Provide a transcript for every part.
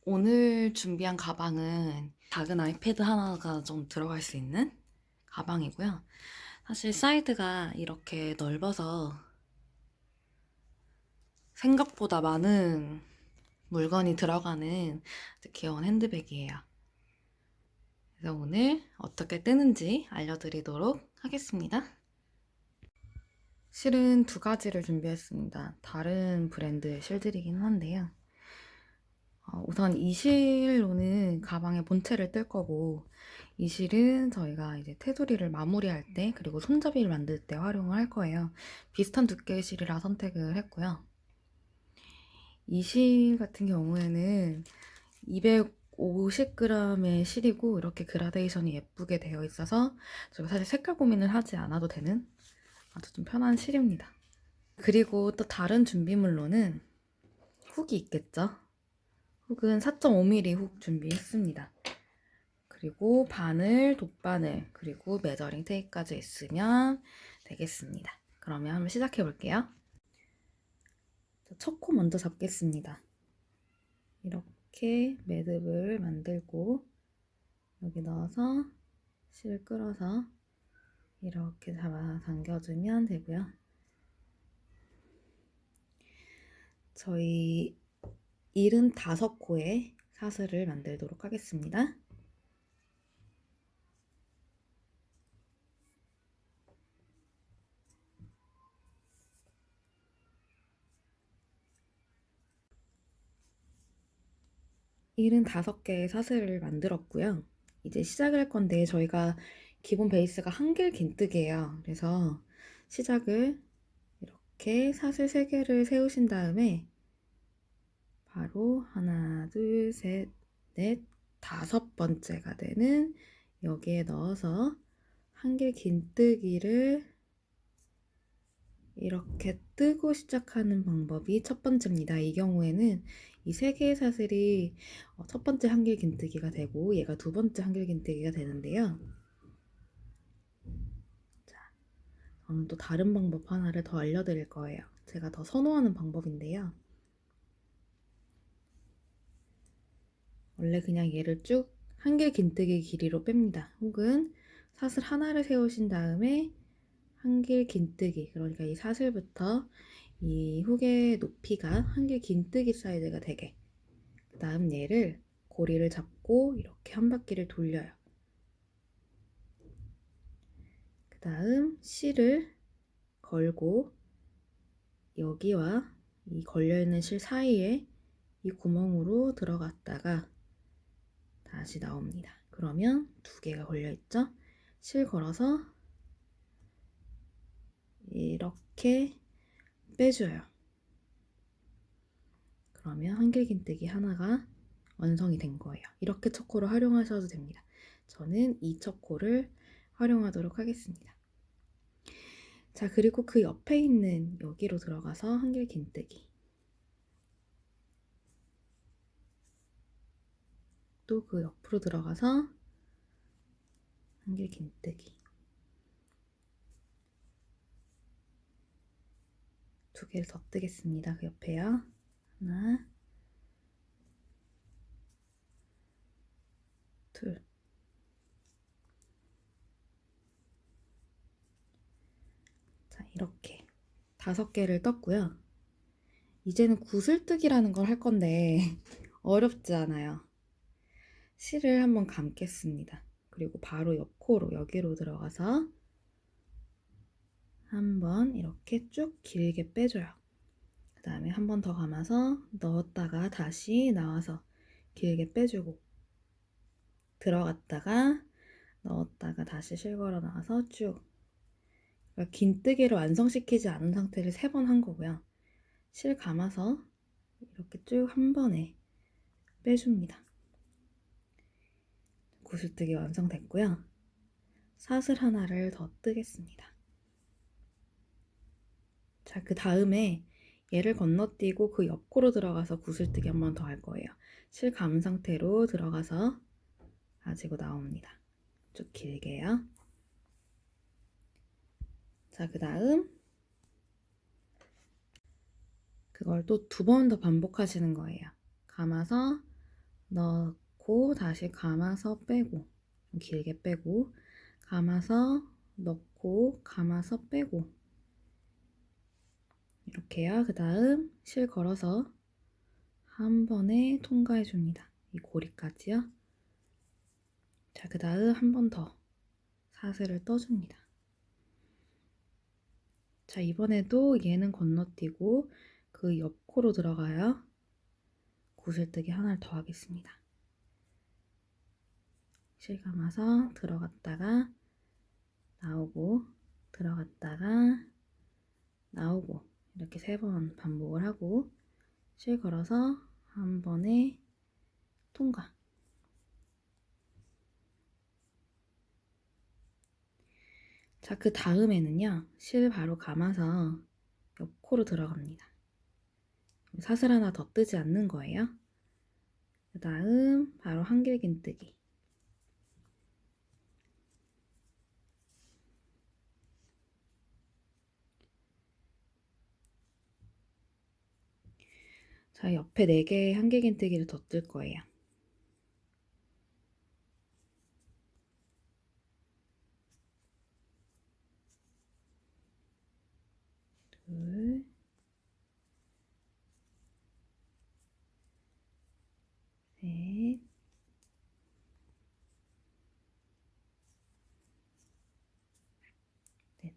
오늘 준비한 가방은 작은 아이패드 하나가 좀 들어갈 수 있는 가방이고요. 사실 사이드가 이렇게 넓어서 생각보다 많은 물건이 들어가는 아주 귀여운 핸드백이에요. 그래서 오늘 어떻게 뜨는지 알려드리도록 하겠습니다. 실은 두 가지를 준비했습니다. 다른 브랜드의 실들이긴 한데요. 우선 이 실로는 가방의 본체를 뜰 거고, 이 실은 저희가 이제 테두리를 마무리할 때 그리고 손잡이를 만들 때 활용을 할 거예요. 비슷한 두께의 실이라 선택을 했고요. 이 실 같은 경우에는 250g의 실이고 이렇게 그라데이션이 예쁘게 되어 있어서 저희가 사실 색깔 고민을 하지 않아도 되는 아주 좀 편한 실입니다. 그리고 또 다른 준비물로는 훅이 있겠죠? 훅은 4.5mm 훅 준비했습니다. 그리고 바늘, 돗바늘, 그리고 메저링 테이프까지 있으면 되겠습니다. 그러면 한번 시작해 볼게요. 첫 코 먼저 잡겠습니다. 이렇게 매듭을 만들고 여기 넣어서 실을 끌어서 이렇게 잡아 당겨주면 되고요. 저희 75코의 사슬을 만들도록 하겠습니다. 일은 5개의 사슬을 만들었고요. 이제 시작을 할 건데 저희가 기본 베이스가 한길 긴뜨기예요. 그래서 시작을 이렇게 사슬 3개를 세우신 다음에 바로 하나, 둘, 셋, 넷, 5번째가 되는 여기에 넣어서 한길 긴뜨기를 이렇게 뜨고 시작하는 방법이 첫 번째입니다. 이 경우에는 이 3개의 사슬이 첫 번째 한길 긴뜨기가 되고 얘가 두 번째 한길 긴뜨기가 되는데요. 자, 저는 또 다른 방법 하나를 더 알려드릴 거예요. 제가 더 선호하는 방법인데요. 원래 그냥 얘를 쭉 한길 긴뜨기 길이로 뺍니다. 혹은 사슬 하나를 세우신 다음에 한길 긴뜨기, 그러니까 이 사슬부터 이 훅의 높이가 한길 긴뜨기 사이즈가 되게, 그 다음 얘를 고리를 잡고 이렇게 한 바퀴를 돌려요. 그 다음 실을 걸고 여기와 이 걸려있는 실 사이에 이 구멍으로 들어갔다가 다시 나옵니다. 그러면 2개가 걸려있죠? 실 걸어서 이렇게 빼줘요. 그러면 한길긴뜨기 하나가 완성이 된 거예요. 이렇게 척코를 활용하셔도 됩니다. 저는 이 척코를 활용하도록 하겠습니다. 자, 그리고 그 옆에 있는 여기로 들어가서 한길긴뜨기, 또 그 옆으로 들어가서 한길긴뜨기, 2개를 더 뜨겠습니다. 그 옆에요. 하나, 둘. 자, 이렇게 5개를 떴고요. 이제는 구슬뜨기라는 걸 할 건데 어렵지 않아요. 실을 한번 감겠습니다. 그리고 바로 옆코로 여기로 들어가서 한번 이렇게 쭉 길게 빼줘요. 그 다음에 한 번 더 감아서 넣었다가 다시 나와서 길게 빼주고, 들어갔다가 넣었다가 다시 실 걸어 나와서 쭉, 그러니까 긴뜨기를 완성시키지 않은 상태를 3번 한 거고요. 실 감아서 이렇게 쭉 한 번에 빼줍니다. 구슬뜨기 완성됐고요. 사슬 하나를 더 뜨겠습니다. 자, 그 다음에 얘를 건너뛰고 그 옆코로 들어가서 구슬뜨기 한 번 더 할 거예요. 실 감 상태로 들어가서 가지고 나옵니다. 쭉 길게요. 자, 그 다음 그걸 또 2번 더 반복하시는 거예요. 감아서 넣고 다시 감아서 빼고, 좀 길게 빼고, 감아서 넣고 감아서 빼고, 이렇게요. 그 다음 실 걸어서 한 번에 통과해 줍니다. 이 고리까지요. 자, 그 다음 한 번 더 사슬을 떠줍니다. 자, 이번에도 얘는 건너뛰고 그 옆코로 들어가요. 구슬뜨기 하나를 더 하겠습니다. 실 감아서 들어갔다가 나오고, 들어갔다가 나오고, 이렇게 3번 반복을 하고 실 걸어서 한 번에 통과. 자, 그 다음에는요, 실 바로 감아서 옆코로 들어갑니다. 사슬 하나 더 뜨지 않는 거예요. 그 다음 바로 한길긴뜨기. 자, 옆에 4개의 한길긴뜨기를 더 뜰 거예요. 둘, 셋, 넷.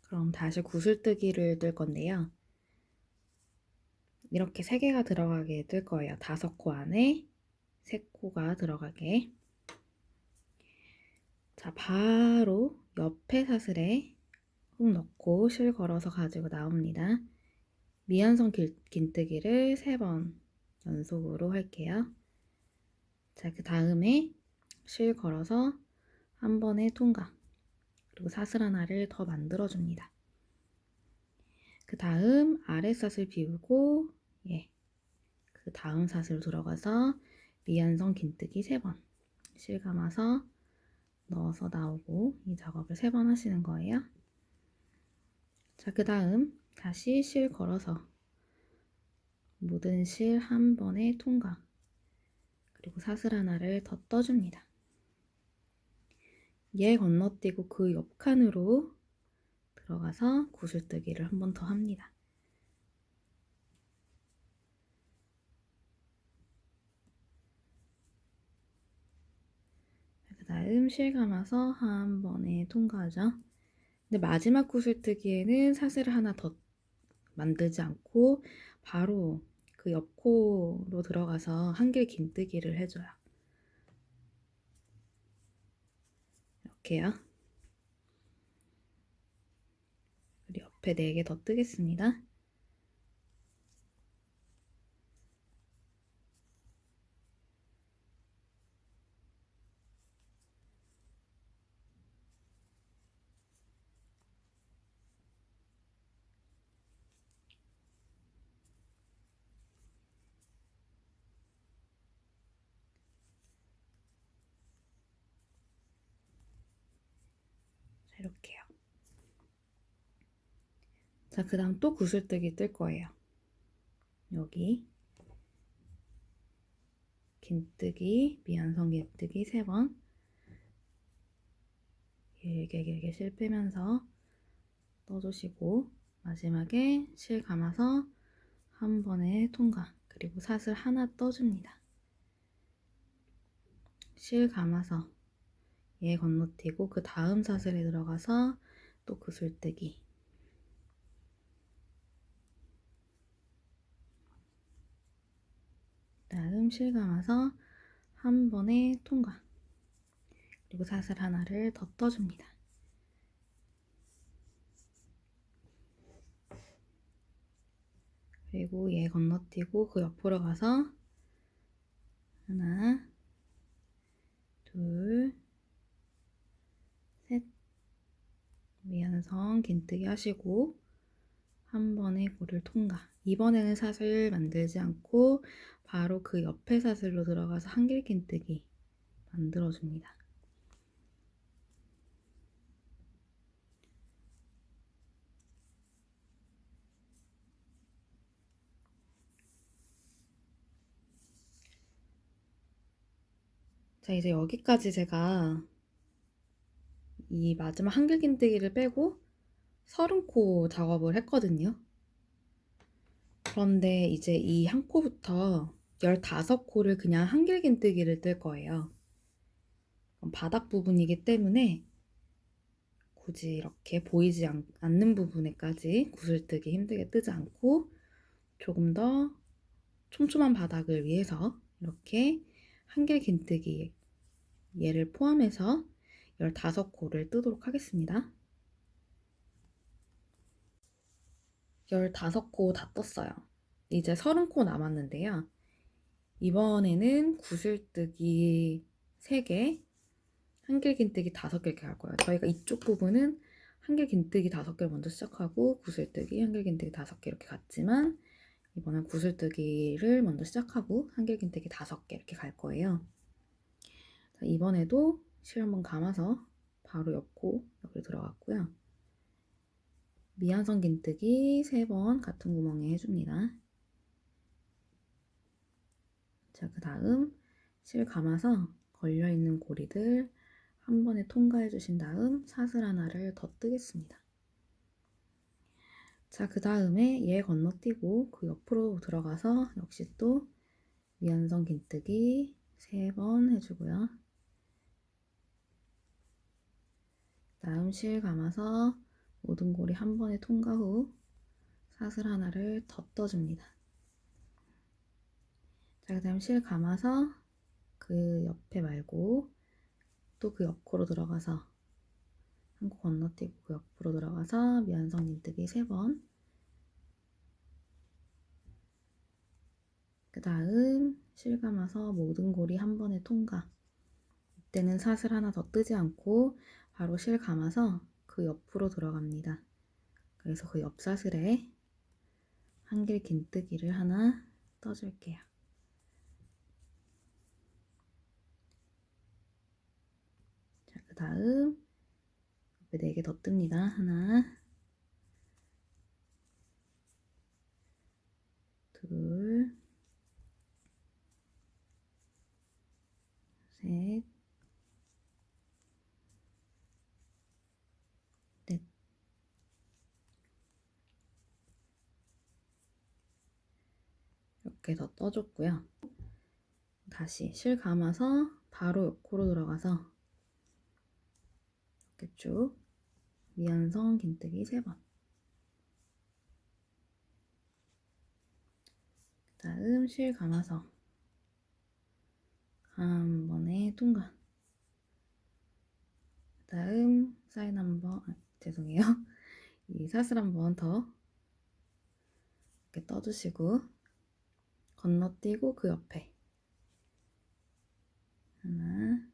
그럼 다시 구슬뜨기를 뜰 건데요. 이렇게 3개가 들어가게 뜰 거예요. 5코 안에 3코가 들어가게. 자, 바로 옆에 사슬에 훅 넣고 실 걸어서 가지고 나옵니다. 미완성 긴뜨기를 3번 연속으로 할게요. 자, 그 다음에 실 걸어서 한 번에 통과. 그리고 사슬 하나를 더 만들어 줍니다. 그 다음 아랫사슬 비우고, 그 다음 사슬 들어가서 미완성 긴뜨기 3번. 실 감아서 넣어서 나오고, 이 작업을 3번 하시는 거예요. 자, 그 다음 다시 실 걸어서 모든 실 한 번에 통과. 그리고 사슬 하나를 더 떠줍니다. 얘 건너뛰고 그 옆칸으로 들어가서 구슬뜨기를 한 번 더 합니다. 그 다음 실 감아서 한 번에 통과하죠. 근데 마지막 구슬뜨기에는 사슬을 하나 더 만들지 않고 바로 그 옆코로 들어가서 한길 긴뜨기를 해줘요. 이렇게요. 그리고 옆에 4개 더 뜨겠습니다. 자, 이렇게요. 자, 그 다음 또 구슬뜨기 뜰 거예요. 여기 긴뜨기, 미완성 긴뜨기 3번. 길게 실 빼면서 떠주시고 마지막에 실 감아서 한 번에 통과. 그리고 사슬 하나 떠줍니다. 실 감아서 얘 건너뛰고 그 다음 사슬에 들어가서 또 구슬뜨기. 다음 실 감아서 한 번에 통과. 그리고 사슬 하나를 더 떠줍니다. 그리고 얘 건너뛰고 그 옆으로 가서 하나, 둘, 셋. 미완성 긴뜨기 하시고 한 번에 고를 통과. 이번에는 사슬 만들지 않고 바로 그 옆에 사슬로 들어가서 한길 긴뜨기 만들어줍니다. 자, 이제 여기까지 제가 이 마지막 한길긴뜨기를 빼고 30코 작업을 했거든요. 그런데 이제 이 한 코부터 15코를 그냥 한길긴뜨기를 뜰 거예요. 바닥 부분이기 때문에 굳이 이렇게 보이지 않는 부분에까지 구슬뜨기 힘들게 뜨지 않고 조금 더 촘촘한 바닥을 위해서 이렇게 한길긴뜨기 얘를 포함해서 15코를 뜨도록 하겠습니다. 15코 다 떴어요. 이제 30코 남았는데요. 이번에는 구슬뜨기 3개, 한길긴뜨기 5개 이렇게 할 거예요. 저희가 이쪽 부분은 한길긴뜨기 5개를 먼저 시작하고 구슬뜨기, 한길긴뜨기 5개 이렇게 갔지만 이번엔 구슬뜨기를 먼저 시작하고 한길긴뜨기 5개 이렇게 갈 거예요. 자, 이번에도 실 한번 감아서 바로 옆코 여기 들어갔고요. 미완성 긴뜨기 3번 같은 구멍에 해줍니다. 자, 그 다음 실 감아서 걸려있는 고리들 한 번에 통과해 주신 다음 사슬 하나를 더 뜨겠습니다. 자, 그 다음에 얘 건너뛰고 그 옆으로 들어가서 역시 또 미완성 긴뜨기 3번 해주고요. 다음 실 감아서 모든 고리 한 번에 통과 후 사슬 하나를 더 떠줍니다. 자, 그 다음 실 감아서 그 옆에 말고 또 그 옆코로 들어가서 한 코 건너뛰고 그 옆으로 들어가서 미완성 긴뜨기 3번. 그 다음 실 감아서 모든 고리 한 번에 통과. 이때는 사슬 하나 더 뜨지 않고 바로 실 감아서 그 옆으로 들어갑니다. 그래서 그 옆 사슬에 한길 긴뜨기를 하나 떠줄게요. 자, 그 다음 옆에 4개 더 뜹니다. 하나, 둘, 셋, 넷. 이렇게 더 떠줬고요. 다시 실 감아서 바로 옆코로 들어가서 이렇게 쭉 미완성 긴뜨기 3번. 그 다음 실 감아서 한 번에 통과. 그 다음 사인 한번, 죄송해요. 이 사슬 한 번 더 이렇게 떠주시고 건너뛰고 그 옆에 하나,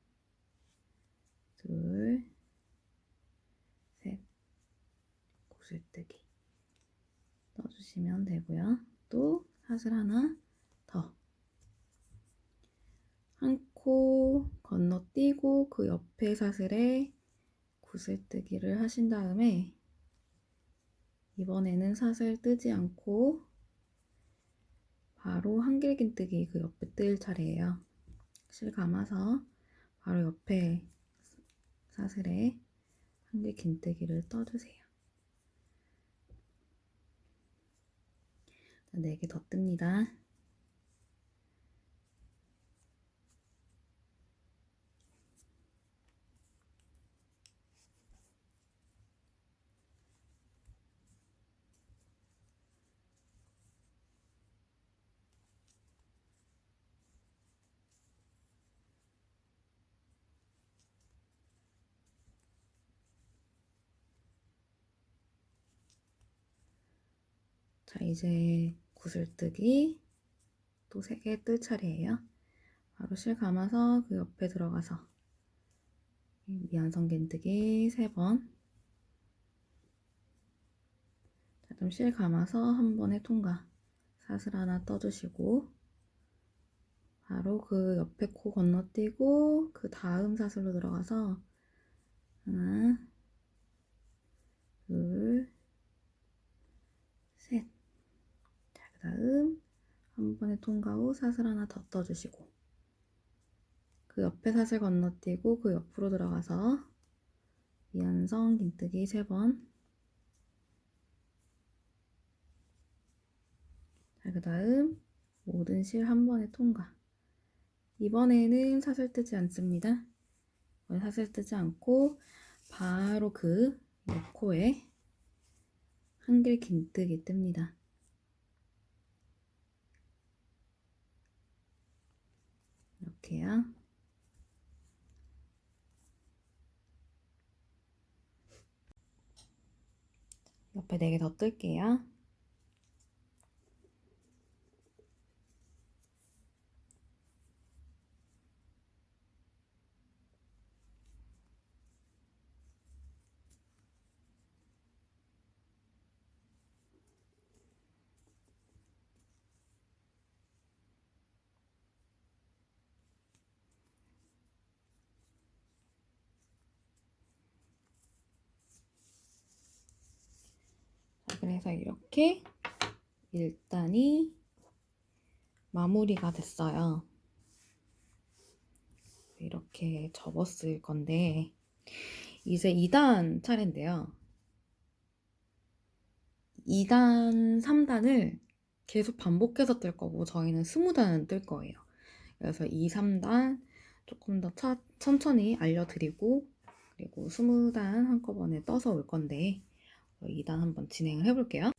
둘, 셋, 구슬뜨기 떠주시면 되고요. 또 사슬 하나 더. 한 코 건너뛰고 그 옆에 사슬에 구슬뜨기를 하신 다음에 이번에는 사슬 뜨지 않고 바로 한길긴뜨기 그 옆에 뜰 차례예요. 실 감아서 바로 옆에 사슬에 한길긴뜨기를 떠주세요. 4개 더 뜹니다. 자, 이제 구슬뜨기 또 3개 뜰 차례예요. 바로 실 감아서 그 옆에 들어가서 미완성 긴뜨기 3번. 자, 그럼 실 감아서 한 번에 통과. 사슬 하나 떠주시고 바로 그 옆에 코 건너뛰고 그 다음 사슬로 들어가서 하나, 둘, 셋. 자, 그 다음 한 번에 통과 후 사슬 하나 더 떠주시고 그 옆에 사슬 건너뛰고 그 옆으로 들어가서 미완성 긴뜨기 3번. 자, 그 다음 모든 실 한 번에 통과. 이번에는 사슬 뜨지 않습니다. 사슬 뜨지 않고 바로 그 옆코에 한길 긴뜨기 뜹니다. 이렇게요. 옆에 4개 더 뜰게요. 자, 그래서 이렇게 1단이 마무리가 됐어요. 이렇게 접었을 건데 이제 2단 차례인데요. 2단, 3단을 계속 반복해서 뜰 거고 저희는 20단은 뜰 거예요. 그래서 2, 3단 조금 더 천천히 알려드리고 그리고 20단 한꺼번에 떠서 올 건데 2단 한번 진행을 해볼게요.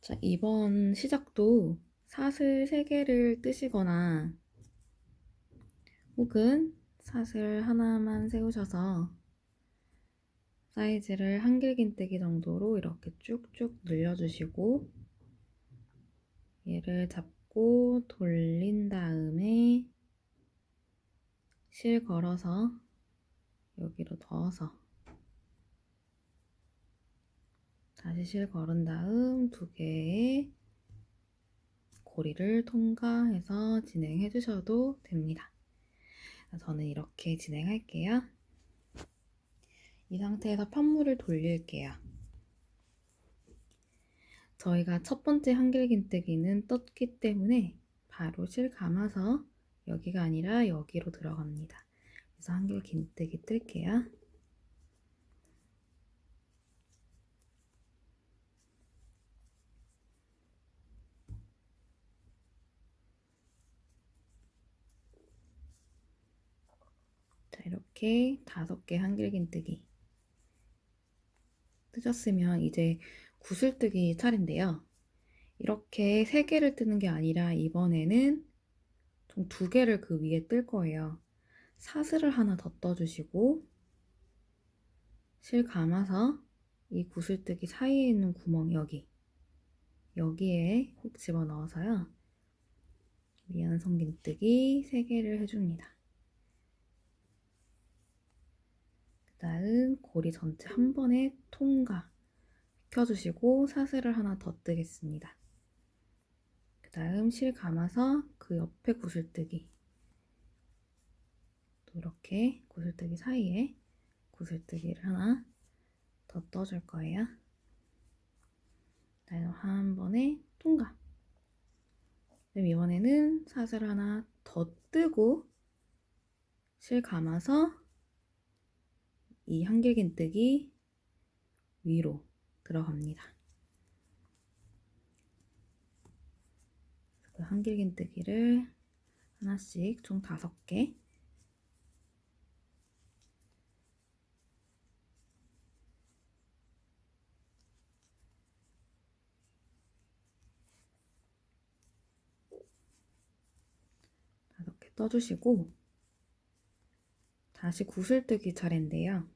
자, 이번 시작도 사슬 3개를 뜨시거나 혹은 사슬 하나만 세우셔서 사이즈를 한길긴뜨기 정도로 이렇게 쭉쭉 늘려주시고 얘를 잡고 돌린 다음에 실 걸어서 여기로 넣어서 다시 실 걸은 다음 2개의 고리를 통과해서 진행해 주셔도 됩니다. 저는 이렇게 진행할게요. 이 상태에서 편물을 돌릴게요. 저희가 첫 번째 한길긴뜨기는 떴기 때문에 바로 실 감아서 여기가 아니라 여기로 들어갑니다. 그래서 한길긴뜨기 뜰게요. 자, 이렇게 5개 한길긴뜨기 뜨셨으면 이제 구슬뜨기 차례인데요. 이렇게 3개를 뜨는 게 아니라 이번에는 총 2개를 그 위에 뜰 거예요. 사슬을 하나 더 떠주시고 실 감아서 이 구슬뜨기 사이에 있는 구멍 여기에 콕 집어넣어서요. 미완성 긴뜨기 3개를 해줍니다. 그 다음 고리 전체 한 번에 통과 시켜주시고 사슬을 하나 더 뜨겠습니다. 그 다음 실 감아서 그 옆에 구슬뜨기 또 이렇게 구슬뜨기 사이에 구슬뜨기를 하나 더 떠줄 거예요. 그다음 한 번에 통과. 그럼 이번에는 사슬 하나 더 뜨고 실 감아서 이 한길긴뜨기 위로 들어갑니다. 그 한길긴뜨기를 하나씩 총 5개 떠주시고 다시 구슬뜨기 차례인데요.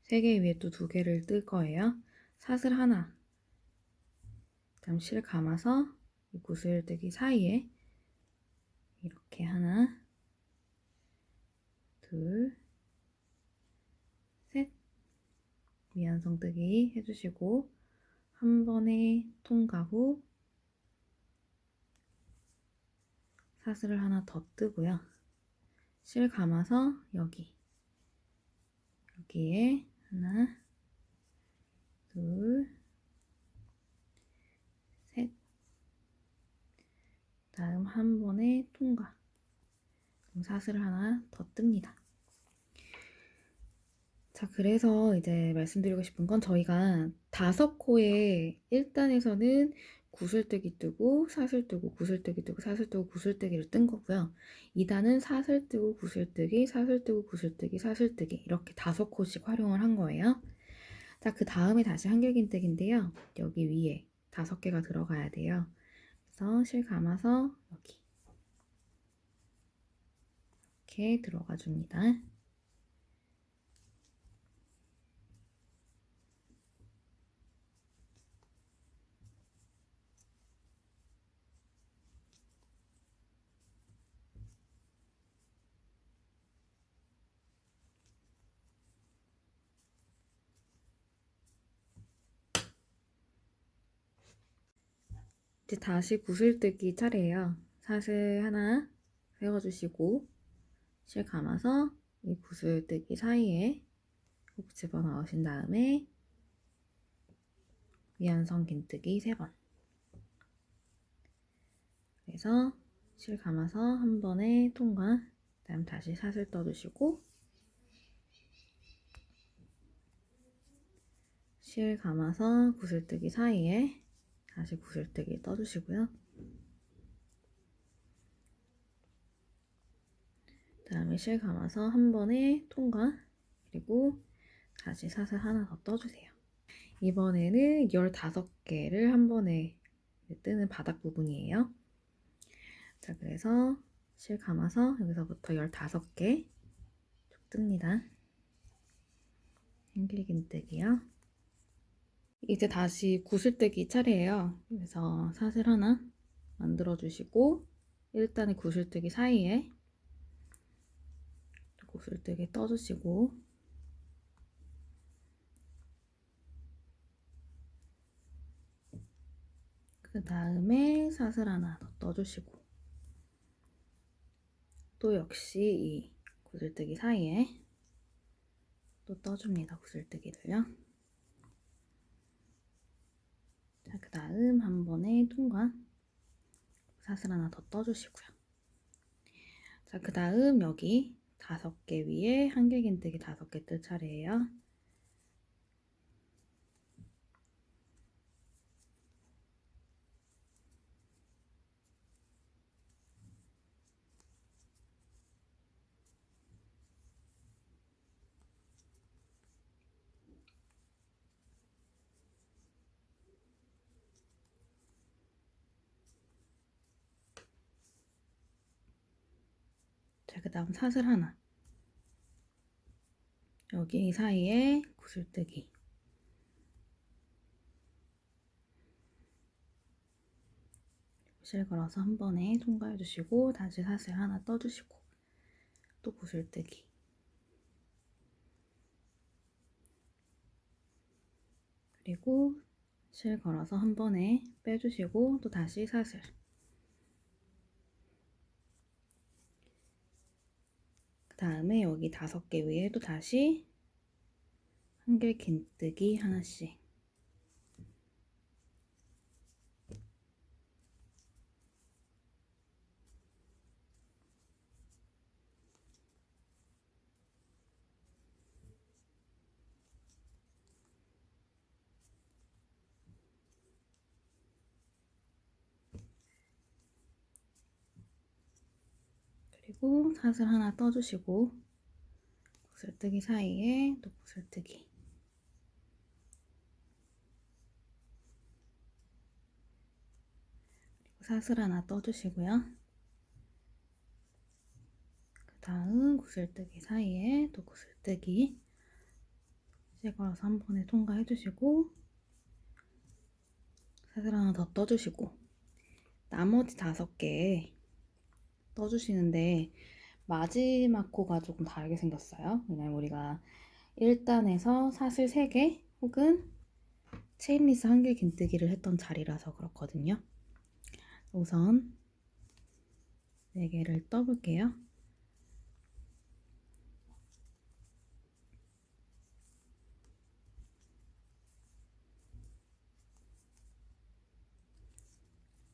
3개 위에 또 2개를 뜰 거예요. 사슬 하나 그다음 실 감아서 이 구슬뜨기 사이에 이렇게 하나 둘 셋 미완성뜨기 해주시고 한 번에 통과 후 사슬을 하나 더 뜨고요. 실 감아서 여기에 하나 둘 셋 다음 한 번에 통과 사슬을 하나 더 뜹니다. 자, 그래서 이제 말씀드리고 싶은 건 저희가 5코에 1단에서는 구슬뜨기 뜨고 사슬 뜨고 구슬뜨기 뜨고 사슬 뜨고 구슬뜨기를 뜬 거고요. 2단은 사슬 뜨고 구슬뜨기 사슬 뜨고 구슬뜨기 사슬 뜨기 이렇게 5코씩 활용을 한 거예요. 자, 그 다음에 다시 한길긴뜨기인데요. 여기 위에 5개가 들어가야 돼요. 그래서 실 감아서 여기 이렇게 들어가 줍니다. 이제 다시 구슬뜨기 차례예요. 사슬 하나 세워주시고 실 감아서 이 구슬뜨기 사이에 꼭 집어넣으신 다음에 위안선 긴뜨기 3번. 그래서 실 감아서 한 번에 통과. 그다음 다시 사슬 떠주시고 실 감아서 구슬뜨기 사이에 다시 구슬뜨기 떠주시고요. 그다음에 실 감아서 한 번에 통과. 그리고 다시 사슬 하나 더 떠주세요. 이번에는 15개를 한 번에 뜨는 바닥 부분이에요. 자, 그래서 실 감아서 여기서부터 15개 쭉 뜹니다. 한길긴뜨기요. 이제 다시 구슬뜨기 차례예요. 그래서 사슬 하나 만들어 주시고 일단은 구슬뜨기 사이에 구슬뜨기 떠주시고 그 다음에 사슬 하나 더 떠주시고 또 역시 이 구슬뜨기 사이에 또 떠줍니다. 구슬뜨기를요. 자, 그 다음 한 번에 통과. 사슬 하나 더 떠주시고요. 자, 그 다음 여기 5개 위에 한길긴뜨기 5개 뜰 차례예요. 자, 그 다음 사슬 하나. 여기 이 사이에 구슬뜨기. 실 걸어서 한 번에 통과해 주시고 다시 사슬 하나 떠주시고 또 구슬뜨기. 그리고 실 걸어서 한 번에 빼주시고 또 다시 사슬. 그 다음에 여기 5개 위에 또 다시 한길긴뜨기 하나씩. 그리고 사슬 하나 떠주시고 구슬뜨기 사이에 또 구슬뜨기. 그리고 사슬 하나 떠주시고요. 그 다음 구슬뜨기 사이에 또 구슬뜨기. 실 걸어서 한 번에 통과해 주시고 사슬 하나 더 떠주시고 나머지 5개 떠주시는데 마지막 코가 조금 다르게 생겼어요. 왜냐면 우리가 1단에서 사슬 3개 혹은 체인리스 한길긴뜨기를 했던 자리라서 그렇거든요. 우선 4개를 떠볼게요.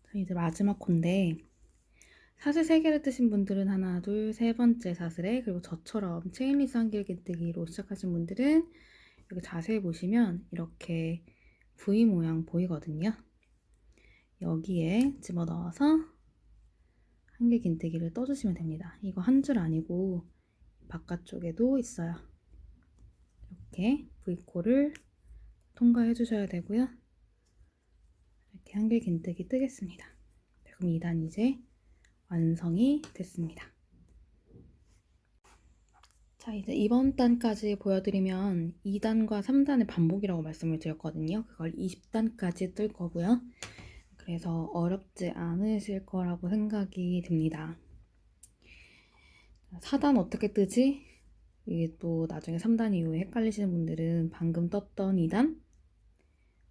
자, 이제 마지막 코인데 사슬 3개를 뜨신 분들은 하나, 둘, 세 번째 사슬에, 그리고 저처럼 체인리스 한길긴뜨기로 시작하신 분들은 여기 자세히 보시면 이렇게 V 모양 보이거든요. 여기에 집어넣어서 한길긴뜨기를 떠주시면 됩니다. 이거 한 줄 아니고 바깥쪽에도 있어요. 이렇게 V코를 통과해 주셔야 되고요. 이렇게 한길긴뜨기 뜨겠습니다. 그럼 2단 이제 완성이 됐습니다. 자, 이제 이번 단까지 보여드리면 2단과 3단의 반복이라고 말씀을 드렸거든요. 그걸 20단까지 뜰 거고요. 그래서 어렵지 않으실 거라고 생각이 듭니다. 4단 어떻게 뜨지? 이게 또 나중에 3단 이후에 헷갈리시는 분들은 방금 떴던 2단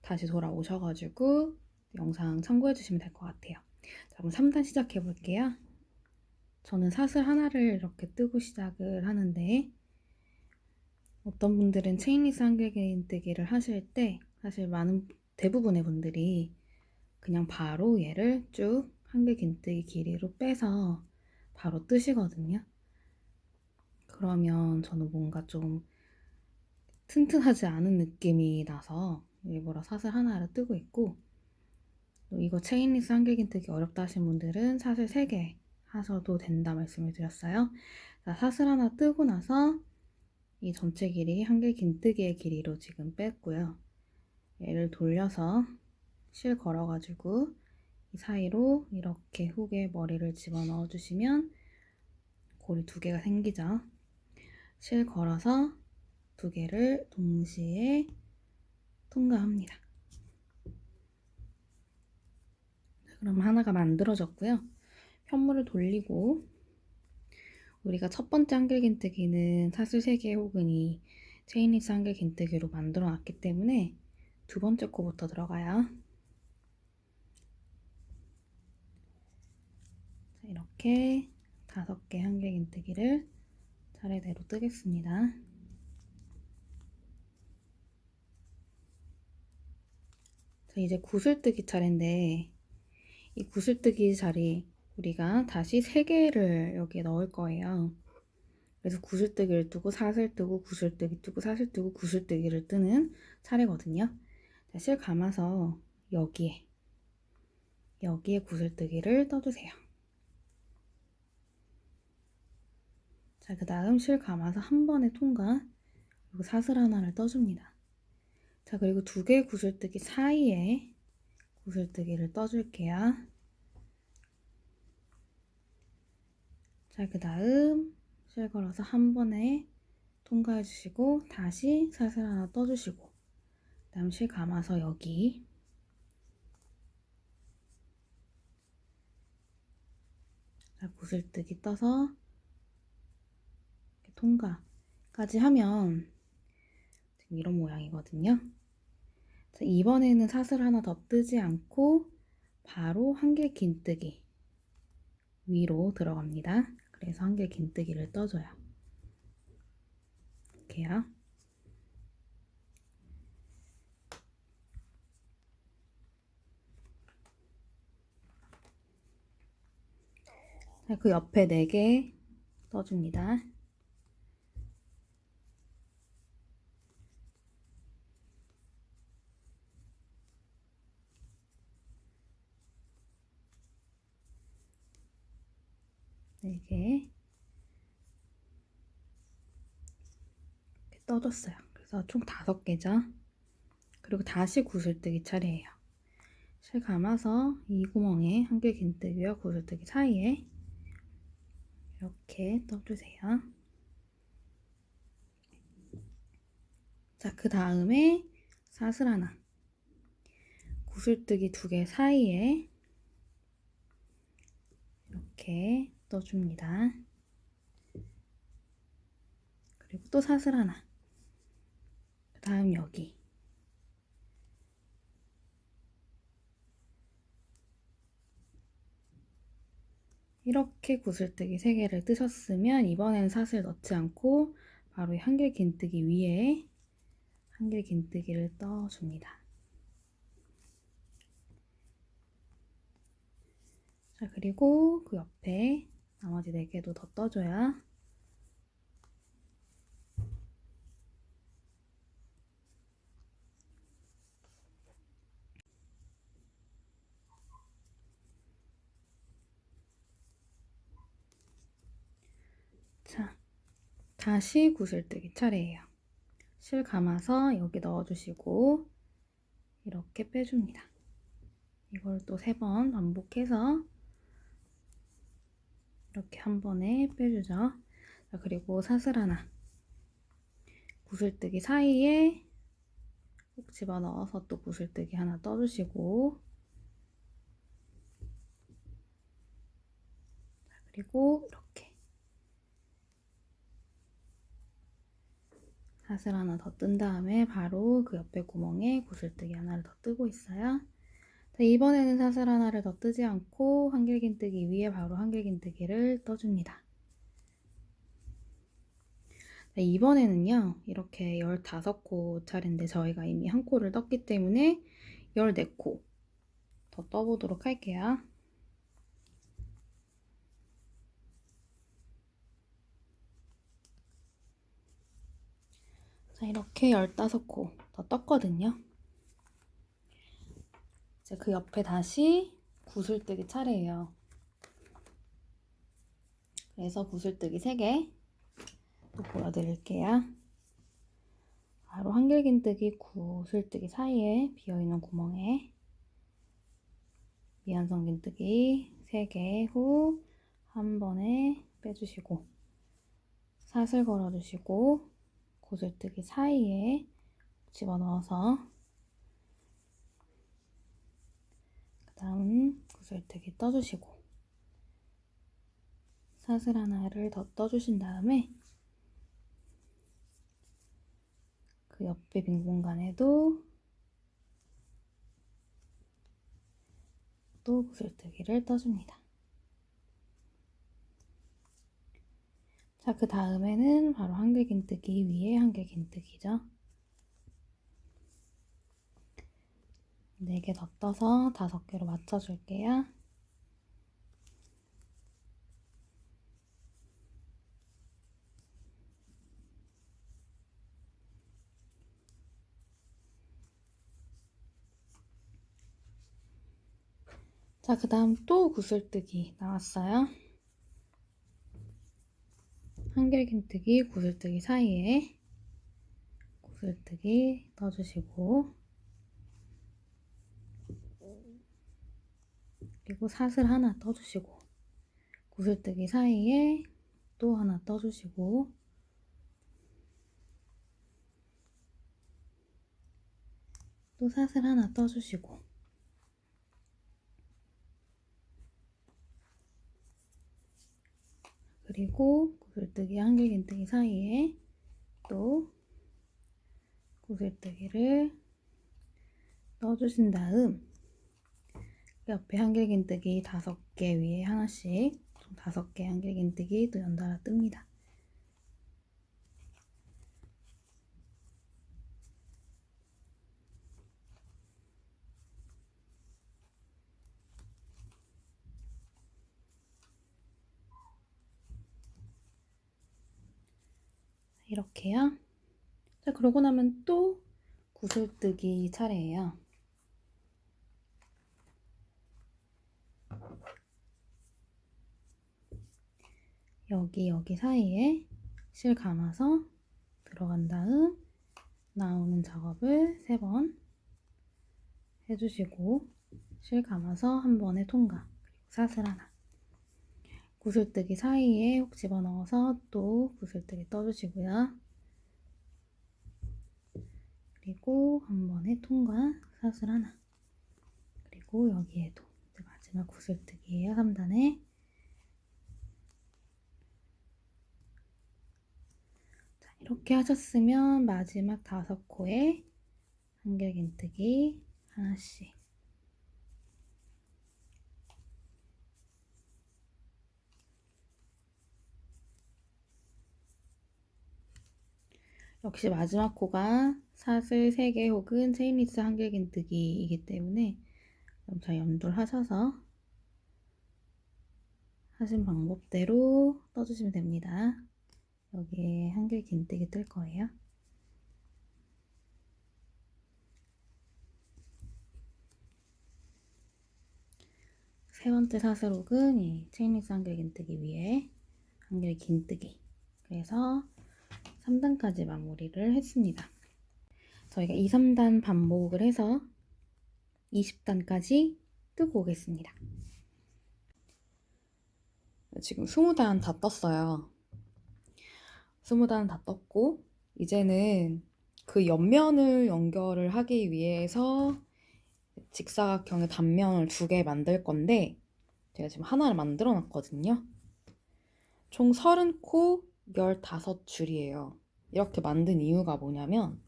다시 돌아오셔가지고 영상 참고해 주시면 될 것 같아요. 자, 그럼 3단 시작해 볼게요. 저는 사슬 하나를 이렇게 뜨고 시작을 하는데, 어떤 분들은 체인리스 한길긴뜨기를 하실 때 사실 대부분의 분들이 그냥 바로 얘를 쭉 한길긴뜨기 길이로 빼서 바로 뜨시거든요. 그러면 저는 뭔가 좀 튼튼하지 않은 느낌이 나서 일부러 사슬 하나를 뜨고 있고, 이거 체인리스 한길긴뜨기 어렵다 하신 분들은 사슬 3개 하셔도 된다 말씀을 드렸어요. 자, 사슬 하나 뜨고 나서 이 전체 길이 한길긴뜨기의 길이로 지금 뺐고요. 얘를 돌려서 실 걸어가지고 이 사이로 이렇게 훅에 머리를 집어넣어 주시면 고리 2개가 생기죠. 실 걸어서 2개를 동시에 통과합니다. 그럼 하나가 만들어졌고요. 편물을 돌리고, 우리가 첫 번째 한길긴뜨기는 사슬 3개 혹은 체인리스 한길긴뜨기로 만들어 놨기 때문에 두 번째 코부터 들어가요. 자, 이렇게 5개 한길긴뜨기를 차례대로 뜨겠습니다. 자, 이제 구슬뜨기 차례인데, 이 구슬뜨기 자리 우리가 다시 3개를 여기에 넣을 거예요. 그래서 구슬뜨기를 뜨고 사슬 뜨고 구슬뜨기 뜨고 사슬 뜨고 구슬뜨기를 뜨는 차례거든요. 자, 실 감아서 여기에 구슬뜨기를 떠주세요. 자, 그 다음 실 감아서 한 번에 통과, 그리고 사슬 하나를 떠줍니다. 자, 그리고 2개 구슬뜨기 사이에 구슬뜨기를 떠줄게요. 자, 그 다음 실 걸어서 한 번에 통과해 주시고 다시 사슬 하나 떠주시고, 그 다음 실 감아서 여기, 자, 구슬뜨기 떠서 이렇게 통과까지 하면 지금 이런 모양이거든요. 자, 이번에는 사슬 하나 더 뜨지 않고 바로 한길긴뜨기 위로 들어갑니다. 그래서 한길긴뜨기를 떠줘요. 이렇게요. 자, 그 옆에 4개 떠줍니다. 네 개 이렇게 떠줬어요. 그래서 총 5개죠. 그리고 다시 구슬뜨기 차례예요. 실 감아서 이 구멍에 한길긴뜨기와 구슬뜨기 사이에 이렇게 떠주세요. 자, 그 다음에 사슬 하나, 구슬뜨기 2개 사이에 이렇게 떠줍니다. 그리고 또 사슬 하나, 그 다음 여기, 이렇게 구슬뜨기 3개를 뜨셨으면 이번엔 사슬 넣지 않고 바로 한길긴뜨기 위에 한길긴뜨기를 떠줍니다. 자, 그리고 그 옆에 나머지 4개도 더 떠줘야 자, 다시 구슬뜨기 차례예요. 실 감아서 여기 넣어주시고 이렇게 빼줍니다. 이걸 또 3번 반복해서 이렇게 한 번에 빼주죠. 자, 그리고 사슬 하나 구슬뜨기 사이에 꼭 집어넣어서 또 구슬뜨기 하나 떠주시고, 자, 그리고 이렇게 사슬 하나 더 뜬 다음에 바로 그 옆에 구멍에 구슬뜨기 하나를 더 뜨고 있어요. 자, 이번에는 사슬 하나를 더 뜨지 않고 한길긴뜨기 위에 바로 한길긴뜨기를 떠줍니다. 자, 이번에는요 이렇게 15코짜리인데 저희가 이미 한 코를 떴기 때문에 14코 더 떠보도록 할게요. 자, 이렇게 15코 더 떴거든요. 이제 그 옆에 다시 구슬뜨기 차례예요. 그래서 구슬뜨기 3개 또 보여드릴게요. 바로 한길긴뜨기 구슬뜨기 사이에 비어있는 구멍에 미완성긴뜨기 3개 후 한 번에 빼주시고 사슬 걸어주시고 구슬뜨기 사이에 집어넣어서 그 다음 구슬뜨기 떠주시고 사슬 하나를 더 떠주신 다음에 그 옆에 빈 공간에도 또 구슬뜨기를 떠줍니다. 자, 그 다음에는 바로 한길긴뜨기 위에 한길긴뜨기죠. 4개 더 떠서 5개로 맞춰줄게요. 자, 그 다음 또 구슬뜨기 나왔어요. 한길긴뜨기 구슬뜨기 사이에 구슬뜨기 떠주시고 그리고 사슬 하나 떠주시고 구슬뜨기 사이에 또 하나 떠주시고 또 사슬 하나 떠주시고 그리고 구슬뜨기 한길긴뜨기 사이에 또 구슬뜨기를 떠주신 다음 옆에 한길긴뜨기 5개 위에 하나씩 총 5개 한길긴뜨기 또 연달아 뜹니다. 이렇게요. 자, 그러고 나면 또 구슬뜨기 차례예요. 여기 사이에 실 감아서 들어간 다음 나오는 작업을 3번 해주시고 실 감아서 한 번에 통과 그리고 사슬 하나 구슬뜨기 사이에 혹 집어넣어서 또 구슬뜨기 떠주시고요. 그리고 한 번에 통과 사슬 하나 그리고 여기에도 이제 마지막 구슬뜨기예요. 3단에 이렇게 하셨으면 마지막 5코에 한길긴뜨기 하나씩 역시 마지막 코가 사슬 3개 혹은 체인리스 한길긴뜨기이기 때문에 잘 염두를 하셔서 하신 방법대로 떠주시면 됩니다. 여기에 한길 긴뜨기 뜰 거예요. 세 번째 사슬옥은 이 체인릭스 한길 긴뜨기 위에 한길 긴뜨기. 그래서 3단까지 마무리를 했습니다. 저희가 2, 3단 반복을 해서 20단까지 뜨고 오겠습니다. 지금 20단 다 떴어요. 20단 다 떴고 이제는 그 옆면을 연결을 하기 위해서 직사각형의 단면을 2개 만들 건데 제가 지금 하나를 만들어 놨거든요. 총 30코 15줄이에요. 이렇게 만든 이유가 뭐냐면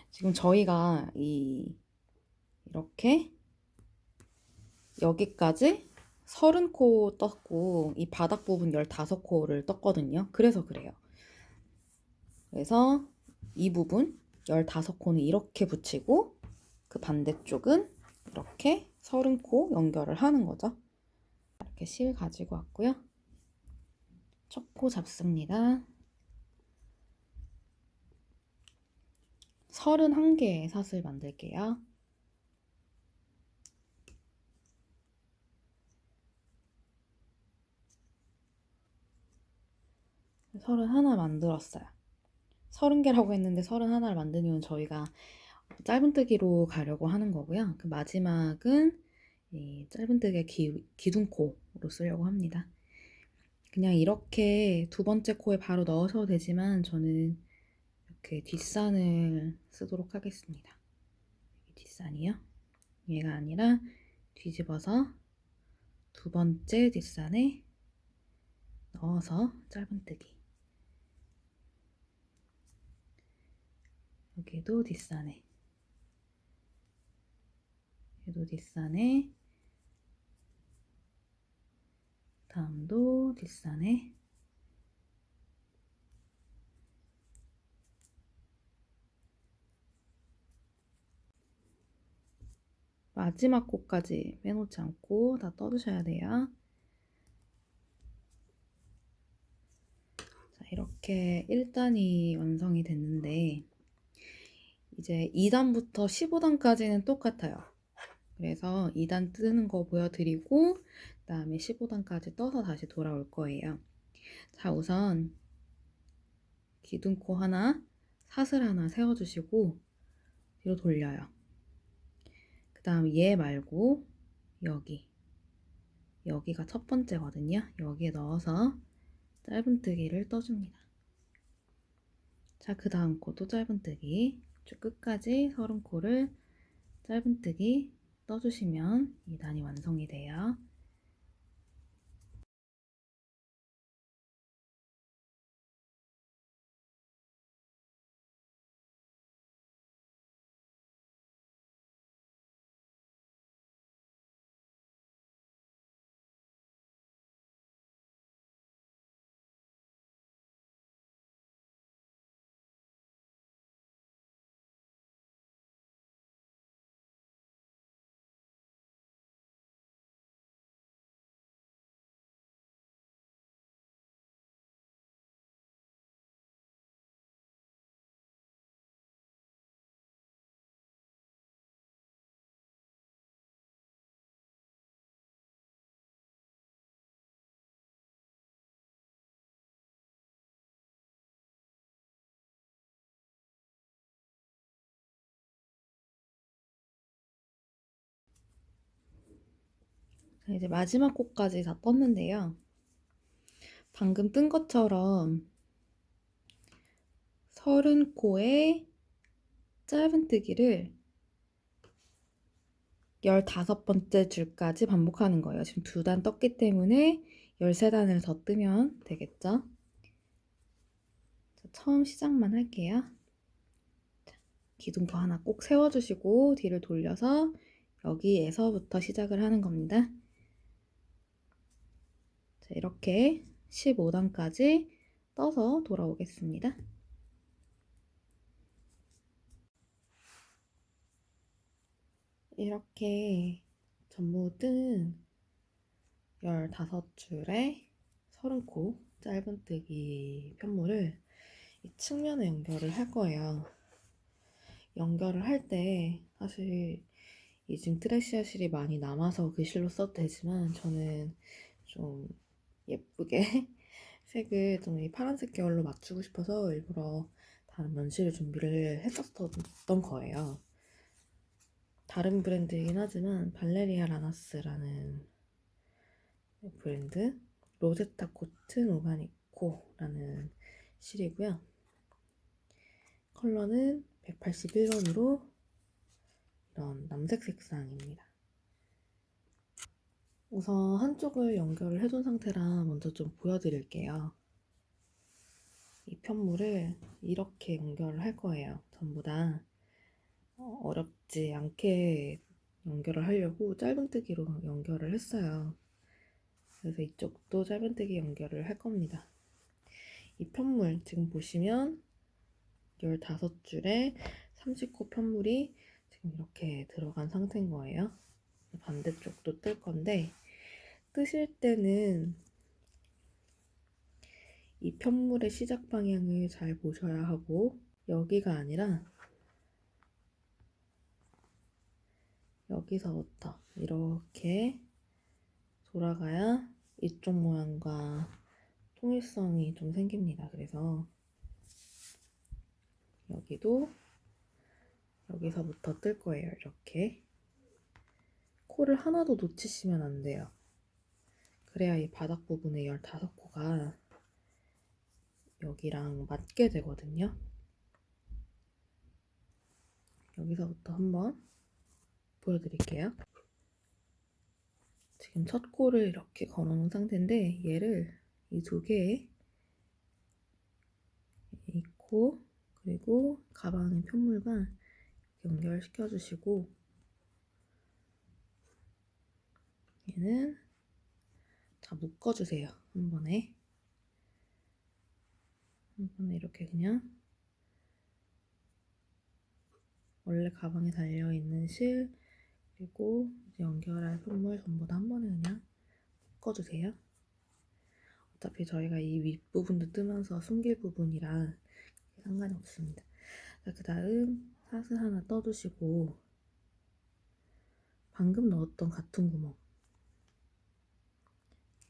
지금 저희가 이렇게 여기까지 30코 떴고 이 바닥 부분 15코를 떴거든요. 그래서 그래요. 그래서 이 부분 15코는 이렇게 붙이고 그 반대쪽은 이렇게 30코 연결을 하는 거죠. 이렇게 실 가지고 왔고요. 첫 코 잡습니다. 31개의 사슬 만들게요. 31 만들었어요. 30개라고 했는데 31를 만든 이유는 저희가 짧은뜨기로 가려고 하는 거고요. 그 마지막은 이 짧은뜨기의 기둥코로 쓰려고 합니다. 그냥 이렇게 두 번째 코에 바로 넣으셔도 되지만 저는 이렇게 뒷산을 쓰도록 하겠습니다. 뒷산이요. 얘가 아니라 뒤집어서 두 번째 뒷산에 넣어서 짧은뜨기. 여기도 뒷산에, 얘도 뒷산에, 다음도 뒷산에. 마지막 코까지 빼놓지 않고 다 떠주셔야 돼요. 자, 이렇게 1단이 완성이 됐는데 이제 2단부터 15단까지는 똑같아요. 그래서 2단 뜨는 거 보여드리고 그 다음에 15단까지 떠서 다시 돌아올 거예요. 자, 우선 기둥코 하나, 사슬 하나 세워주시고 뒤로 돌려요. 그 다음 얘 말고 여기가 첫 번째거든요. 여기에 넣어서 짧은뜨기를 떠줍니다. 자, 그 다음 코도 짧은뜨기 쭉 끝까지 30코를 짧은뜨기 떠주시면 2단이 완성이 돼요. 자, 이제 마지막 코까지 다 떴는데요. 방금 뜬 것처럼 30코의 짧은뜨기를 15번째 줄까지 반복하는 거예요. 지금 2단 떴기 때문에 13단을 더 뜨면 되겠죠? 자, 처음 시작만 할게요. 자, 기둥코 하나 꼭 세워주시고 뒤를 돌려서 여기에서부터 시작을 하는 겁니다. 자, 이렇게 15단까지 떠서 돌아오겠습니다. 이렇게 전부 뜬 15줄에 30코 짧은뜨기 편물을 이 측면에 연결을 할 거예요. 연결을 할 때 사실 이 지금 트래시아 실이 많이 남아서 그 실로 써도 되지만 저는 좀 예쁘게 색을 좀 이 파란색 계열로 맞추고 싶어서 일부러 다른 면실을 준비를 했었던 거예요. 다른 브랜드이긴 하지만 발레리아 라나스라는 브랜드 로제타 코튼 오가니코라는 실이고요. 컬러는 181번으로 이런 남색 색상입니다. 우선 한쪽을 연결을 해둔 상태라 먼저 좀 보여드릴게요. 이 편물을 이렇게 연결을 할 거예요. 전부 다 어렵지 않게 연결을 하려고 짧은뜨기로 연결을 했어요. 그래서 이쪽도 짧은뜨기 연결을 할 겁니다. 이 편물 지금 보시면 15줄에 30코 편물이 지금 이렇게 들어간 상태인 거예요. 반대쪽도 뜰 건데 뜨실 때는 이 편물의 시작 방향을 잘 보셔야 하고 여기가 아니라 여기서부터 이렇게 돌아가야 이쪽 모양과 통일성이 좀 생깁니다. 그래서 여기도 여기서부터 뜰 거예요. 이렇게 코를 하나도 놓치시면 안 돼요. 그래야 이 바닥 부분에 15코가 여기랑 맞게 되거든요. 여기서부터 한번 보여드릴게요. 지금 첫 코를 이렇게 걸어놓은 상태인데 얘를 이 두 개에 이 코 그리고 가방의 편물과 연결시켜 주시고 얘는 다 묶어주세요. 한 번에 이렇게 그냥 원래 가방에 달려있는 실 그리고 이제 연결할 편물 전부 다 한 번에 그냥 묶어주세요. 어차피 저희가 이 윗부분도 뜨면서 숨길 부분이라 상관이 없습니다. 그 다음 사슬 하나 떠주시고 방금 넣었던 같은 구멍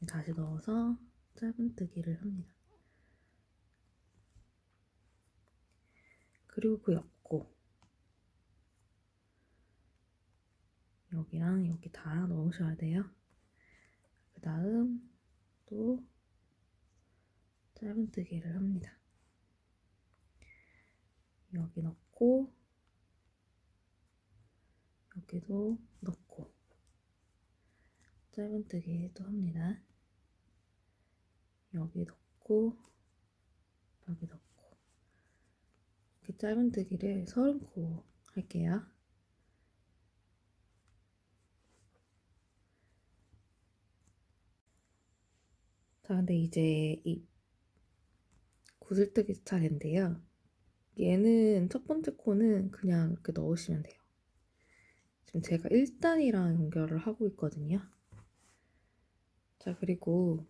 다시 넣어서 짧은뜨기를 합니다. 그리고 그 옆코 여기랑 여기 다 넣으셔야 돼요. 그 다음 또 짧은뜨기를 합니다. 여기 넣고 여기도 넣고 짧은뜨기도 합니다. 여기 넣고 여기 넣고 이렇게 짧은뜨기를 30코 할게요. 자, 근데 이제 이 구슬뜨기 차례인데요. 얘는 첫 번째 코는 그냥 이렇게 넣으시면 돼요. 지금 제가 1단이랑 연결을 하고 있거든요. 자, 그리고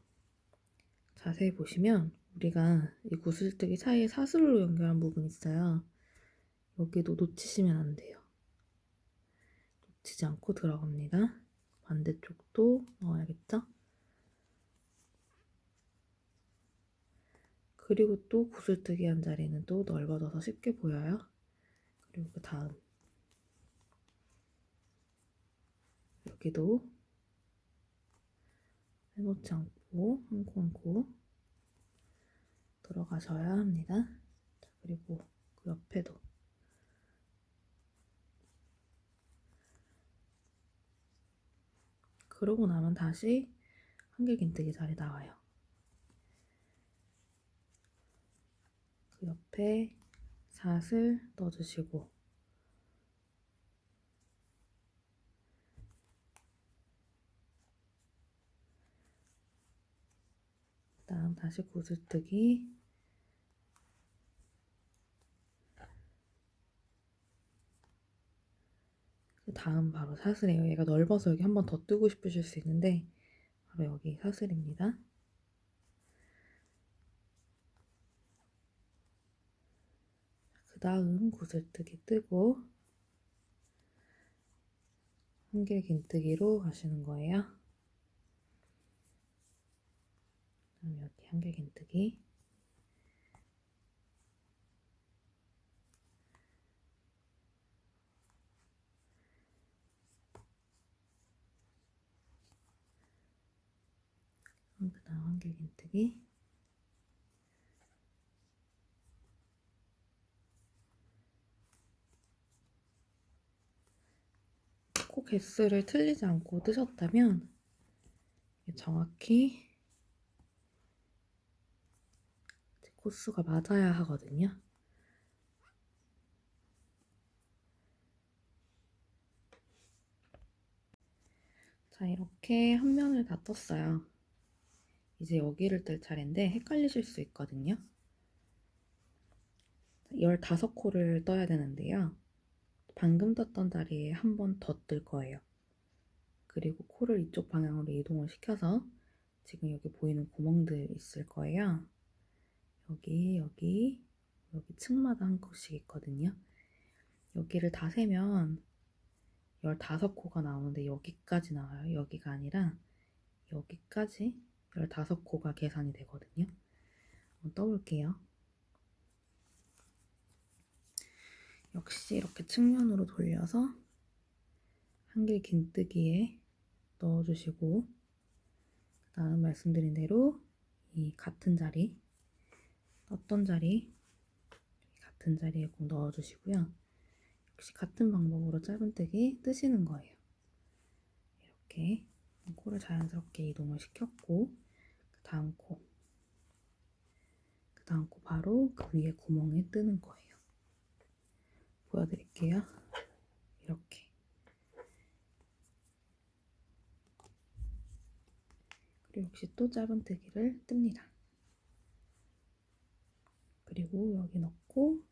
자세히 보시면 우리가 이 구슬뜨기 사이에 사슬로 연결한 부분 있어요. 여기도 놓치시면 안 돼요. 놓치지 않고 들어갑니다. 반대쪽도 넣어야겠죠? 그리고 또 구슬뜨기 한 자리는 또 넓어져서 쉽게 보여요. 그리고 그 다음 여기도 빼놓지 않고 한 코 한 코 들어가셔야 합니다. 자, 그리고 그 옆에도 그러고 나면 다시 한길긴뜨기 자리 나와요. 그 옆에 사슬 넣어주시고 그다음 다시 구슬뜨기 그 다음 바로 사슬이에요. 얘가 넓어서 여기 한 번 더 뜨고 싶으실 수 있는데 바로 여기 사슬입니다. 그 다음 구슬뜨기 뜨고 한길 긴뜨기로 가시는 거예요. 그다음 여기 한길 긴뜨기, 그 다음 한길 긴뜨기, 코 개수를 틀리지 않고 뜨셨다면 정확히 코수가 맞아야 하거든요. 자, 이렇게 한 면을 다 떴어요. 이제 여기를 뜰 차례인데 헷갈리실 수 있거든요. 15코를 떠야 되는데요. 방금 떴던 자리에 한 번 더 뜰 거예요. 그리고 코를 이쪽 방향으로 이동을 시켜서 지금 여기 보이는 구멍들 있을 거예요. 여기 층마다 한 컷씩 있거든요. 여기를 다 세면 15코가 나오는데 여기까지 나와요. 여기가 아니라 여기까지 15코가 계산이 되거든요. 한번 떠볼게요. 역시 이렇게 측면으로 돌려서 한길 긴뜨기에 넣어주시고, 그 다음 말씀드린 대로 이 같은 자리, 떴던 자리, 같은 자리에 꼭 넣어주시고요. 역시 같은 방법으로 짧은뜨기 뜨시는 거예요. 이렇게 코를 자연스럽게 이동을 시켰고, 그 다음 코 바로 그 위에 구멍에 뜨는 거예요. 보여드릴게요. 이렇게. 그리고 역시 또 짧은뜨기를 뜹니다. 그리고 여기 넣고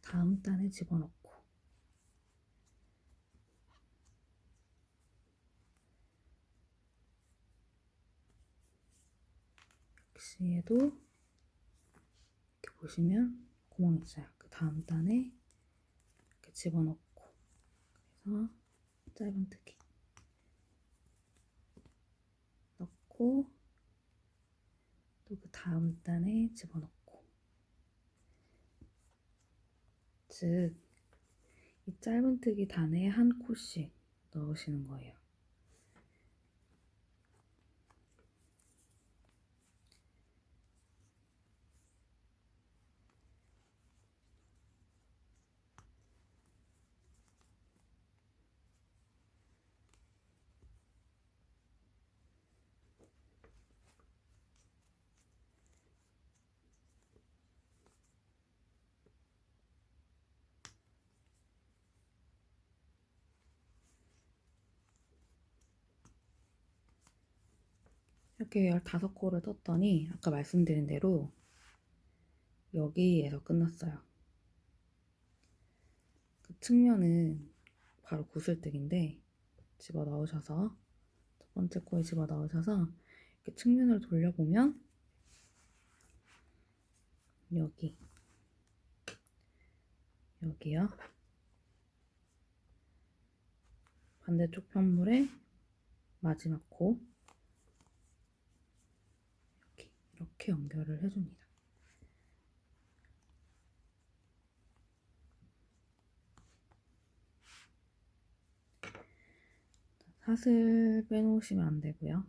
다음 단에 집어넣고, 역시 얘도 이렇게 보시면 구멍이 있어요. 그 다음 단에 이렇게 집어넣고, 그래서 짧은뜨기 넣고 또 그 다음 단에 집어넣고, 즉 이 짧은뜨기 단에 한 코씩 넣으시는 거예요. 이렇게 15코를 떴더니 아까 말씀드린 대로 여기에서 끝났어요. 그 측면은 바로 구슬뜨기인데 집어넣으셔서, 첫 번째 코에 집어넣으셔서 이렇게 측면을 돌려보면 여기요. 반대쪽 편물의 마지막 코 이렇게 연결을 해줍니다. 사슬 빼놓으시면 안 되고요.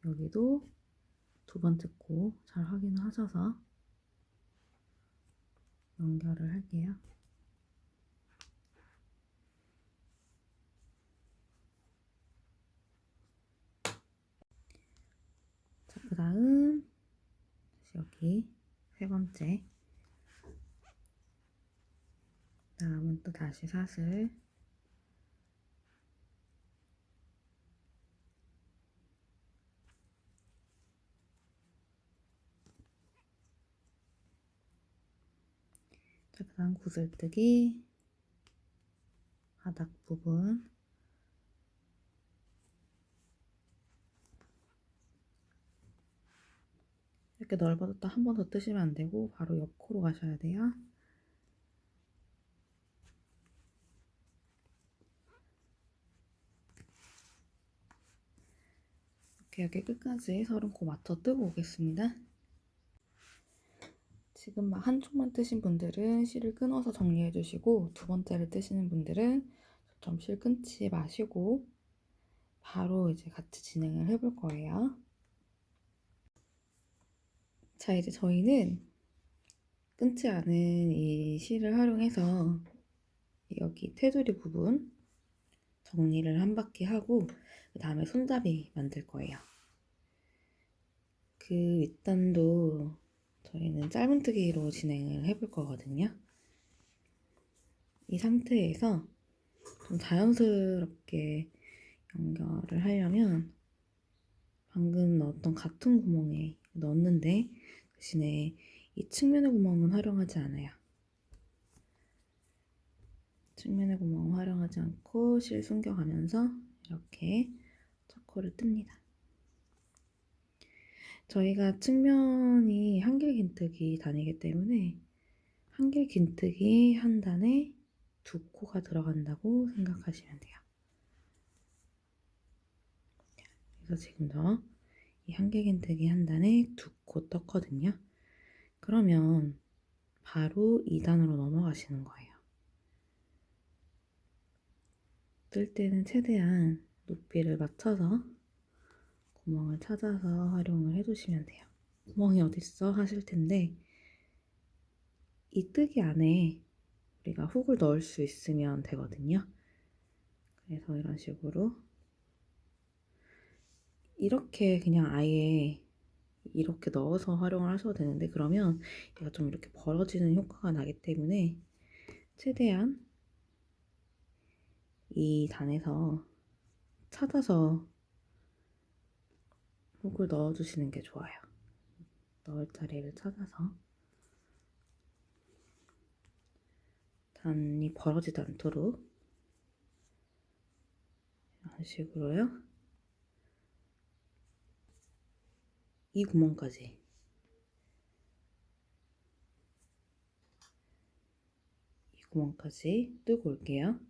여기도 두 번째 코 잘 확인하셔서 연결을 할게요. 자, 그 다음 여기 세 번째, 다음은 또 다시 사슬, 자, 그 다음 구슬뜨기, 바닥 부분, 이렇게 넓어졌다 한 번 더 뜨시면 안 되고 바로 옆 코로 가셔야 돼요. 이렇게 끝까지 30코 맞춰 뜨고 오겠습니다. 지금 막 한쪽만 뜨신 분들은 실을 끊어서 정리해 주시고, 두 번째를 뜨시는 분들은 좀 실 끊지 마시고 바로 이제 같이 진행을 해볼 거예요. 자, 이제 저희는 끊지 않은 이 실을 활용해서 여기 테두리 부분 정리를 한 바퀴 하고 그 다음에 손잡이 만들 거예요. 그 윗단도 저희는 짧은뜨기로 진행을 해볼 거거든요. 이 상태에서 좀 자연스럽게 연결을 하려면 방금 넣었던 같은 구멍에 넣었는데 대신에 이 측면의 구멍은 활용하지 않아요. 측면의 구멍은 활용하지 않고 실 숨겨가면서 이렇게 첫 코를 뜹니다. 저희가 측면이 한길 긴뜨기 단이기 때문에 한길 긴뜨기 한 단에 두 코가 들어간다고 생각하시면 돼요. 그래서 지금도 이 한길 긴뜨기 한 단에 두 코 떴거든요. 그러면 바로 2단으로 넘어가시는 거예요. 뜰 때는 최대한 높이를 맞춰서 구멍을 찾아서 활용을 해주시면 돼요. 구멍이 어딨어 하실 텐데 이 뜨기 안에 우리가 훅을 넣을 수 있으면 되거든요. 그래서 이런 식으로 이렇게 그냥 아예 이렇게 넣어서 활용을 하셔도 되는데 그러면 얘가 좀 이렇게 벌어지는 효과가 나기 때문에 최대한 이 단에서 찾아서 훅을 넣어주시는 게 좋아요. 넣을 자리를 찾아서 단이 벌어지지 않도록 이런 식으로요. 이 구멍까지 뜨고 올게요.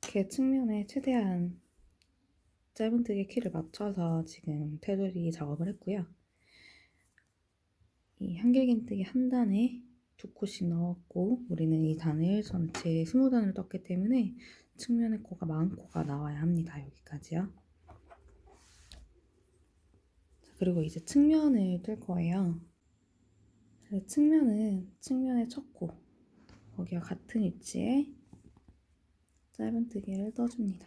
이렇게 측면에 최대한 짧은뜨기 키를 맞춰서 지금 테두리 작업을 했고요. 이 한길긴뜨기 한 단에 두 코씩 넣었고 우리는 이 단을 전체 20단을 떴기 때문에 측면의 코가 40코가 나와야 합니다. 여기까지요. 그리고 이제 측면을 뜰 거예요. 측면은 측면의 첫 코, 거기와 같은 위치에 짧은뜨기를 떠줍니다.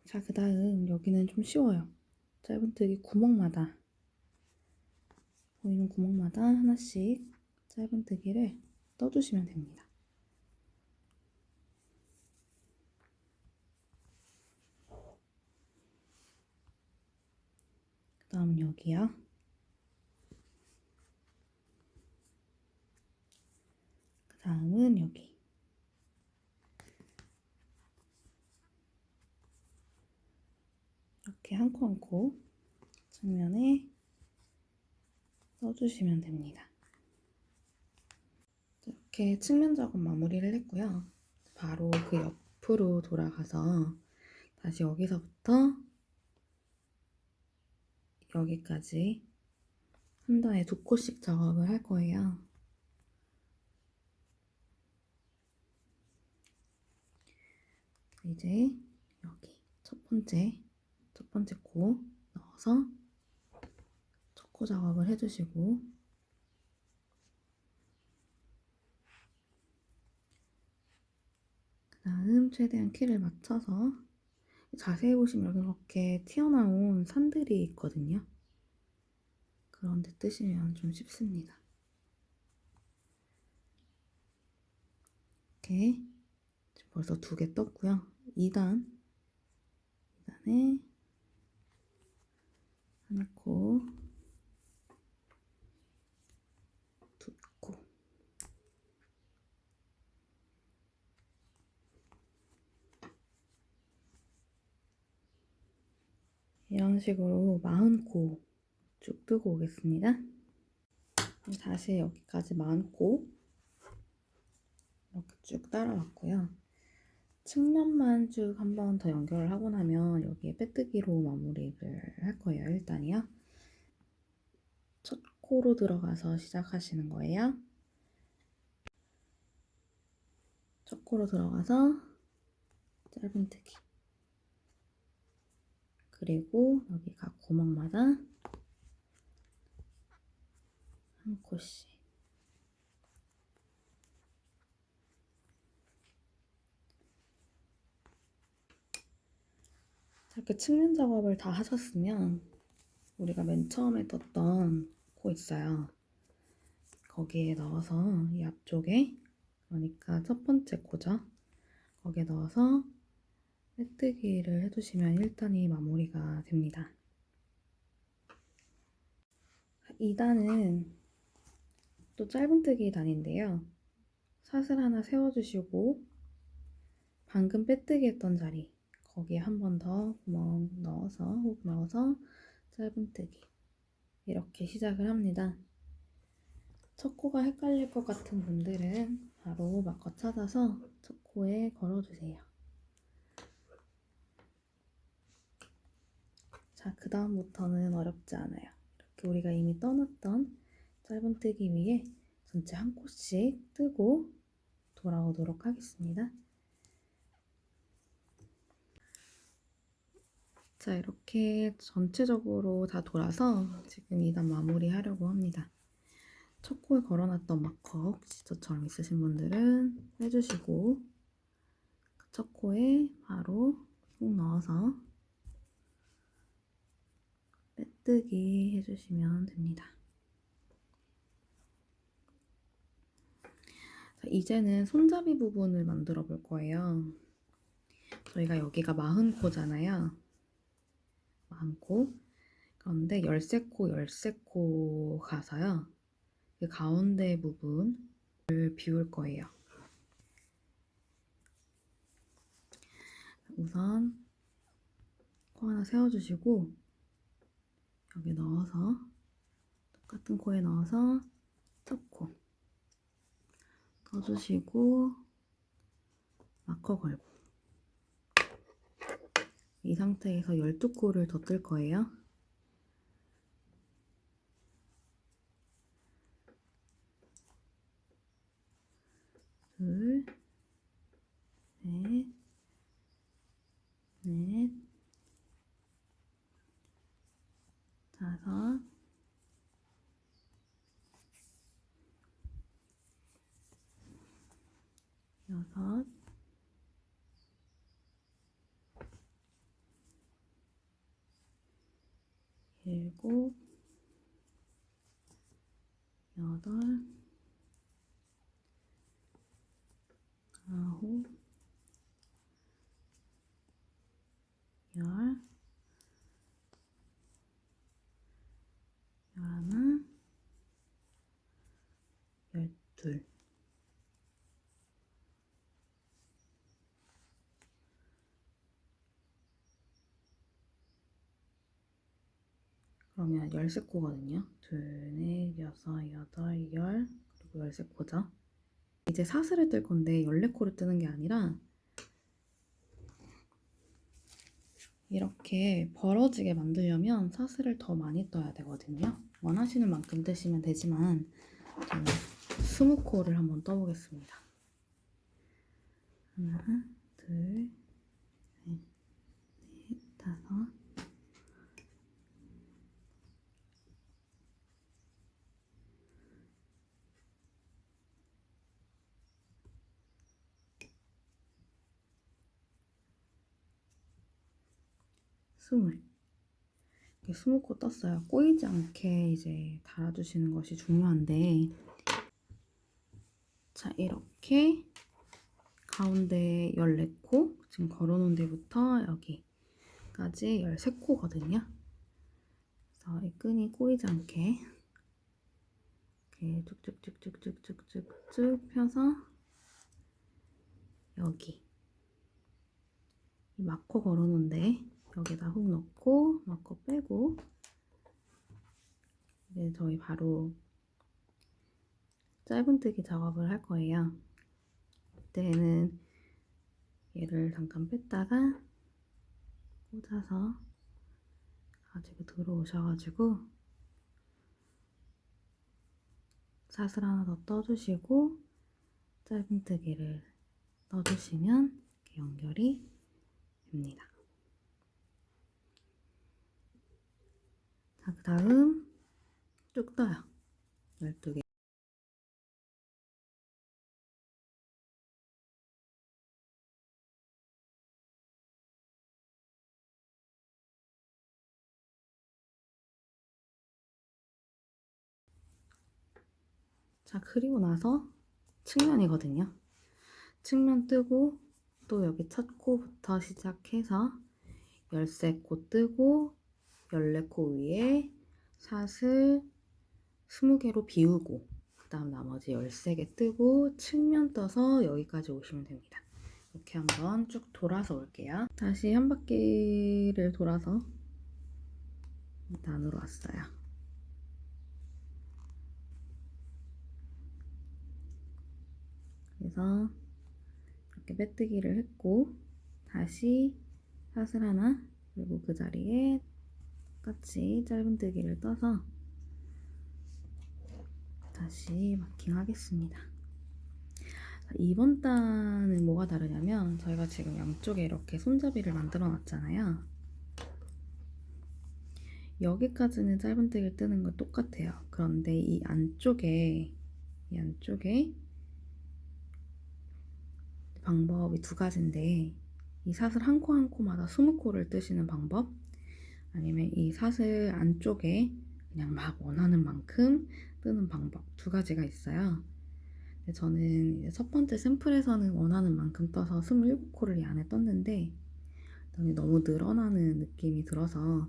자, 그 다음 여기는 좀 쉬워요. 짧은뜨기 구멍마다 보이는 구멍마다 하나씩 짧은뜨기를 떠주시면 됩니다. 그 다음은 여기요. 그 다음은 여기. 이렇게 한 코 한 코 측면에 떠주시면 됩니다. 이렇게 측면 작업 마무리를 했고요. 바로 그 옆으로 돌아가서 다시 여기서부터 여기까지 한 단에 두 코씩 작업을 할 거예요. 이제 여기 첫 번째 코 넣어서 첫 코 작업을 해주시고 그 다음 최대한 키를 맞춰서 자세히 보시면 이렇게 튀어나온 산들이 있거든요. 그런데 뜨시면 좀 쉽습니다. 이렇게 벌써 두 개 떴고요. 2단에 한 코, 두 코. 이런 식으로 40코 쭉 뜨고 오겠습니다. 다시 여기까지 40코 이렇게 쭉 따라왔고요. 측면만 쭉 한 번 더 연결을 하고 나면 여기에 빼뜨기로 마무리를 할 거예요. 일단이요. 첫 코로 들어가서 시작하시는 거예요. 첫 코로 들어가서 짧은뜨기, 그리고 여기 각 구멍마다 한 코씩. 이렇게 측면 작업을 다 하셨으면 우리가 맨 처음에 떴던 코 있어요. 거기에 넣어서 이 앞쪽에, 그러니까 첫 번째 코죠. 거기에 넣어서 빼뜨기를 해주시면 1단이 마무리가 됩니다. 2단은 또 짧은뜨기 단인데요. 사슬 하나 세워주시고 방금 빼뜨기 했던 자리, 거기에 한 번 더 구멍 넣어서, 호흡 넣어서 짧은뜨기, 이렇게 시작을 합니다. 첫 코가 헷갈릴 것 같은 분들은 바로 마커 찾아서 첫 코에 걸어주세요. 자, 그 다음부터는 어렵지 않아요. 이렇게 우리가 이미 떠났던 짧은뜨기 위에 전체 한 코씩 뜨고 돌아오도록 하겠습니다. 자, 이렇게 전체적으로 다 돌아서 지금 2단 마무리 하려고 합니다. 첫 코에 걸어놨던 마커 혹시 저처럼 있으신 분들은 빼주시고 첫 코에 바로 쏙 넣어서 빼뜨기 해주시면 됩니다. 자, 이제는 손잡이 부분을 만들어 볼 거예요. 저희가 여기가 40코잖아요. 40코. 그런데 13코, 13코 가서요. 그 가운데 부분을 비울 거예요. 우선 코 하나 세워주시고 여기 넣어서 똑같은 코에 넣어서 첫 코 떠주시고 마커 걸고, 이 상태에서 12코를 더 뜰 거예요. 둘, 셋, 넷, 다섯, 여섯, 일곱, 여덟, 아홉, 열, 열하나, 열둘. 그러면 13코거든요. 둘, 넷, 여섯, 여덟, 열, 그리고 13코죠. 이제 사슬을 뜰 건데 14코를 뜨는 게 아니라 이렇게 벌어지게 만들려면 사슬을 더 많이 떠야 되거든요. 원하시는 만큼 뜨시면 되지만 저는 20코를 한번 떠보겠습니다. 하나, 둘, 셋, 넷, 다섯, 스물. 20코 떴어요. 꼬이지 않게 이제 달아주시는 것이 중요한데, 자, 이렇게 가운데 14코, 지금 걸어놓은 데부터 여기까지 13코거든요. 그래서 이 끈이 꼬이지 않게 이렇게 쭉쭉쭉쭉쭉쭉쭉 펴서 여기 이 마커 걸어놓은 데 여기다 훅 넣고 마커 빼고 이제 저희 바로 짧은뜨기 작업을 할 거예요. 그때는 얘를 잠깐 뺐다가 꽂아서 가지고 들어오셔가지고 사슬 하나 더 떠주시고 짧은뜨기를 넣어주시면 이렇게 연결이 됩니다. 자, 그 다음 쭉 떠요. 12개. 자, 그리고 나서 측면이거든요. 측면 뜨고 또 여기 첫 코부터 시작해서 13코 뜨고 14코 위에 사슬 20개로 비우고 그 다음 나머지 13개 뜨고 측면 떠서 여기까지 오시면 됩니다. 이렇게 한번 쭉 돌아서 올게요. 다시 한 바퀴를 돌아서 안으로 왔어요. 그래서 이렇게 빼뜨기를 했고 다시 사슬 하나 그리고 그 자리에 똑같이 짧은뜨기를 떠서 다시 마킹 하겠습니다. 이번 단은 뭐가 다르냐면 저희가 지금 양쪽에 이렇게 손잡이를 만들어 놨잖아요. 여기까지는 짧은뜨기를 뜨는 건 똑같아요. 그런데 이 안쪽에 방법이 두 가지인데 이 사슬 한 코 한 코마다 20코를 뜨시는 방법 아니면 이 사슬 안쪽에 그냥 막 원하는 만큼 뜨는 방법 두 가지가 있어요. 근데 저는 이제 첫 번째 샘플에서는 원하는 만큼 떠서 27코를 이 안에 떴는데 너무 늘어나는 느낌이 들어서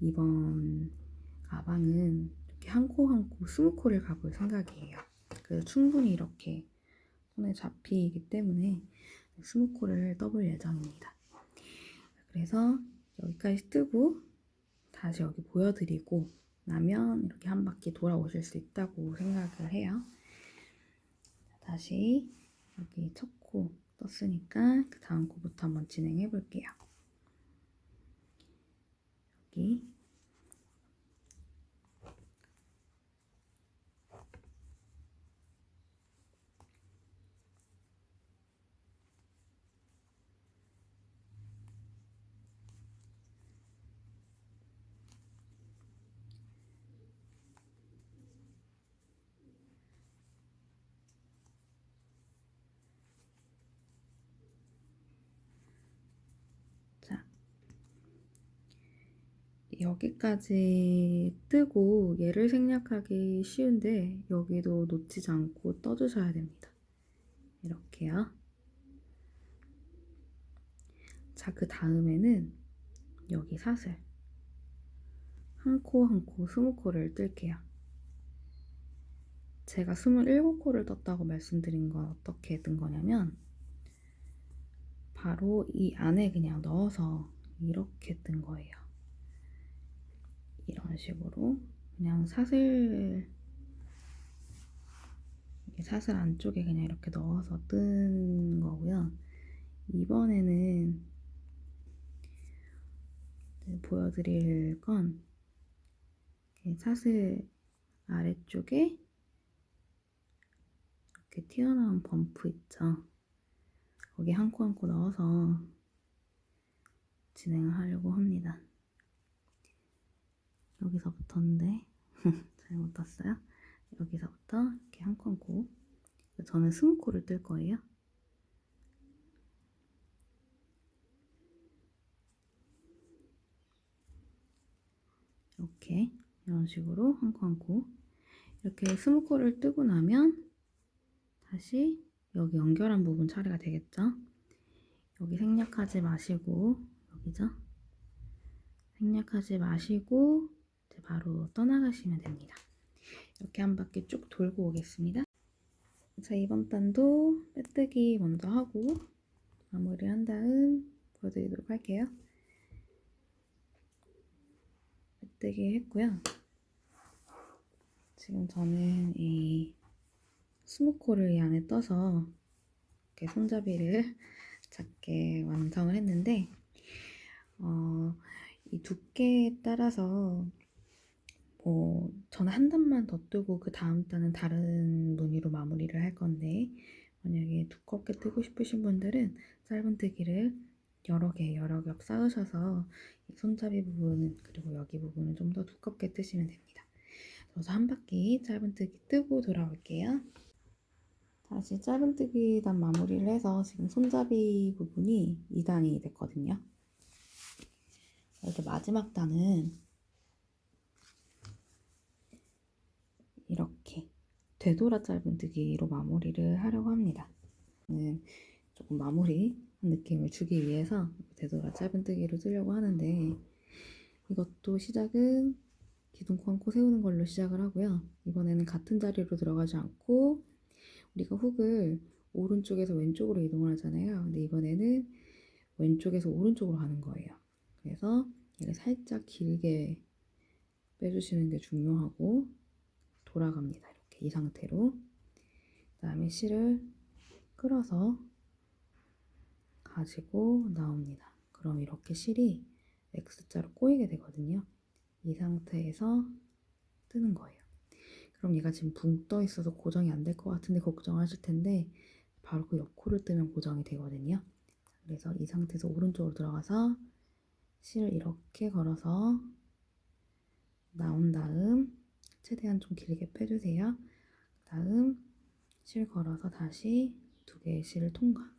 이번 가방은 이렇게 한 코 한 코 20코를 가볼 생각이에요. 그래서 충분히 이렇게 손에 잡히기 때문에 20코를 떠볼 예정입니다. 그래서 여기까지 뜨고 다시 여기 보여드리고 나면 이렇게 한 바퀴 돌아오실 수 있다고 생각을 해요. 다시 여기 첫 코 떴으니까 그 다음 코부터 한번 진행해 볼게요. 여기 자 여기까지 뜨고 얘를 생략하기 쉬운데 여기도 놓치지 않고 떠주셔야 됩니다. 이렇게요. 자, 그 다음에는 여기 사슬 한 코 한 코 20코를 뜰게요. 제가 27코를 떴다고 말씀드린 건 어떻게 뜬 거냐면 바로 이 안에 그냥 넣어서 이렇게 뜬 거예요. 이런 식으로 그냥 사슬 안쪽에 그냥 이렇게 넣어서 뜬 거고요. 이번에는 보여드릴 건 사슬 아래쪽에 이렇게 튀어나온 범프 있죠. 거기 한 코 한 코 넣어서 진행을 하려고 합니다. 여기서부터인데 잘못 떴어요. 여기서부터 이렇게 한 코 한 코. 저는 20코를 뜰 거예요. 이렇게 이런 식으로 한 코 한 코. 이렇게 20코를 뜨고 나면 다시 여기 연결한 부분 처리가 되겠죠. 여기 생략하지 마시고 여기죠. 생략하지 마시고 이제 바로 떠나가시면 됩니다. 이렇게 한 바퀴 쭉 돌고 오겠습니다. 자, 이번 단도 빼뜨기 먼저 하고 마무리한 다음 보여드리도록 할게요. 짧은뜨기 했고요. 지금 저는 이 스모코를 이 안에 떠서 이렇게 손잡이를 작게 완성을 했는데 이 두께에 따라서 저는 한 단만 더 뜨고 그 다음 단은 다른 무늬로 마무리를 할 건데, 만약에 두껍게 뜨고 싶으신 분들은 짧은뜨기를 여러 겹 쌓으셔서 이 손잡이 부분 그리고 여기 부분을 좀 더 두껍게 뜨시면 됩니다. 그래서 한 바퀴 짧은뜨기 뜨고 돌아올게요. 다시 짧은뜨기 단 마무리를 해서 지금 손잡이 부분이 2단이 됐거든요. 이렇게 마지막 단은 이렇게 되돌아 짧은뜨기로 마무리를 하려고 합니다. 조금 마무리 느낌을 주기 위해서 되돌아 짧은뜨기로 뜨려고 하는데, 이것도 시작은 기둥코 한 코 세우는 걸로 시작을 하고요. 이번에는 같은 자리로 들어가지 않고 우리가 훅을 오른쪽에서 왼쪽으로 이동을 하잖아요. 근데 이번에는 왼쪽에서 오른쪽으로 가는 거예요. 그래서 얘를 살짝 길게 빼주시는 게 중요하고, 돌아갑니다. 이렇게 이 상태로. 그 다음에 실을 끌어서 가지고 나옵니다. 그럼 이렇게 실이 X자로 꼬이게 되거든요. 이 상태에서 뜨는 거예요. 그럼 얘가 지금 붕 떠 있어서 고정이 안 될 것 같은데 걱정하실 텐데, 바로 그 옆코를 뜨면 고정이 되거든요. 그래서 이 상태에서 오른쪽으로 들어가서 실을 이렇게 걸어서 나온 다음 최대한 좀 길게 빼주세요. 다음 실 걸어서 다시 두 개의 실을 통과.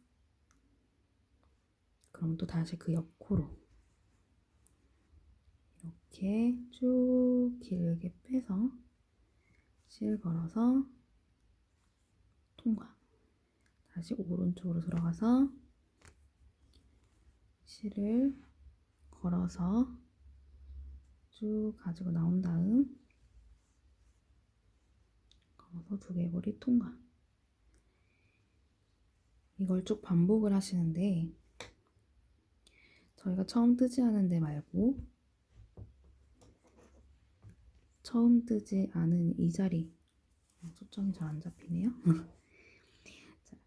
그럼 또 다시 그 옆코로 이렇게 쭉 길게 빼서 실 걸어서 통과. 다시 오른쪽으로 들어가서 실을 걸어서 쭉 가지고 나온 다음 걸어서 두 개의 고리 통과. 이걸 쭉 반복을 하시는데, 저희가 처음 뜨지 않은 데 말고 처음 뜨지 않은 이 자리, 초점이 잘 안 잡히네요. 자,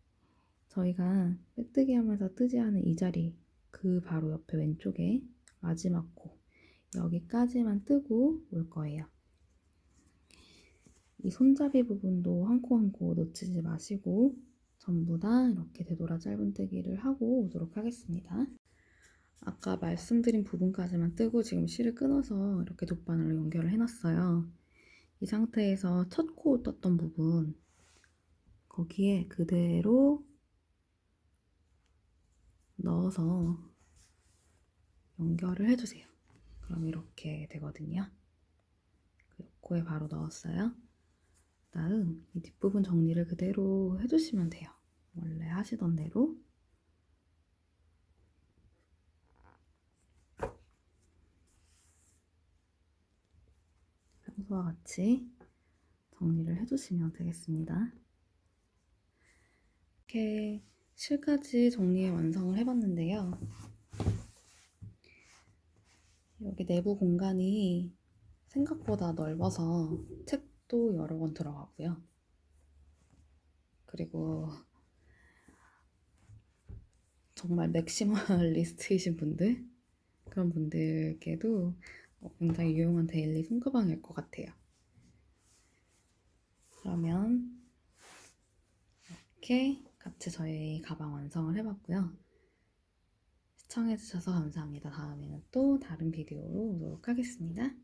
저희가 빼뜨기 하면서 뜨지 않은 이 자리, 그 바로 옆에 왼쪽에 마지막 코, 여기까지만 뜨고 올 거예요. 이 손잡이 부분도 한 코 한 코 놓치지 마시고 전부 다 이렇게 되돌아 짧은뜨기를 하고 오도록 하겠습니다. 아까 말씀드린 부분까지만 뜨고 지금 실을 끊어서 이렇게 돗바늘로 연결을 해놨어요. 이 상태에서 첫 코 떴던 부분, 거기에 그대로 넣어서 연결을 해주세요. 그럼 이렇게 되거든요. 그 코에 바로 넣었어요. 다음 이 뒷부분 정리를 그대로 해주시면 돼요. 원래 하시던 대로. 평소와 같이 정리를 해주시면 되겠습니다. 이렇게 실까지 정리해 완성을 해봤는데요. 여기 내부 공간이 생각보다 넓어서 책도 여러 권 들어가고요. 그리고 정말 맥시멀리스트이신 분들, 그런 분들께도 굉장히 유용한 데일리 손가방일 것 같아요. 그러면 이렇게 같이 저희 가방 완성을 해봤고요. 시청해주셔서 감사합니다. 다음에는 또 다른 비디오로 오도록 하겠습니다.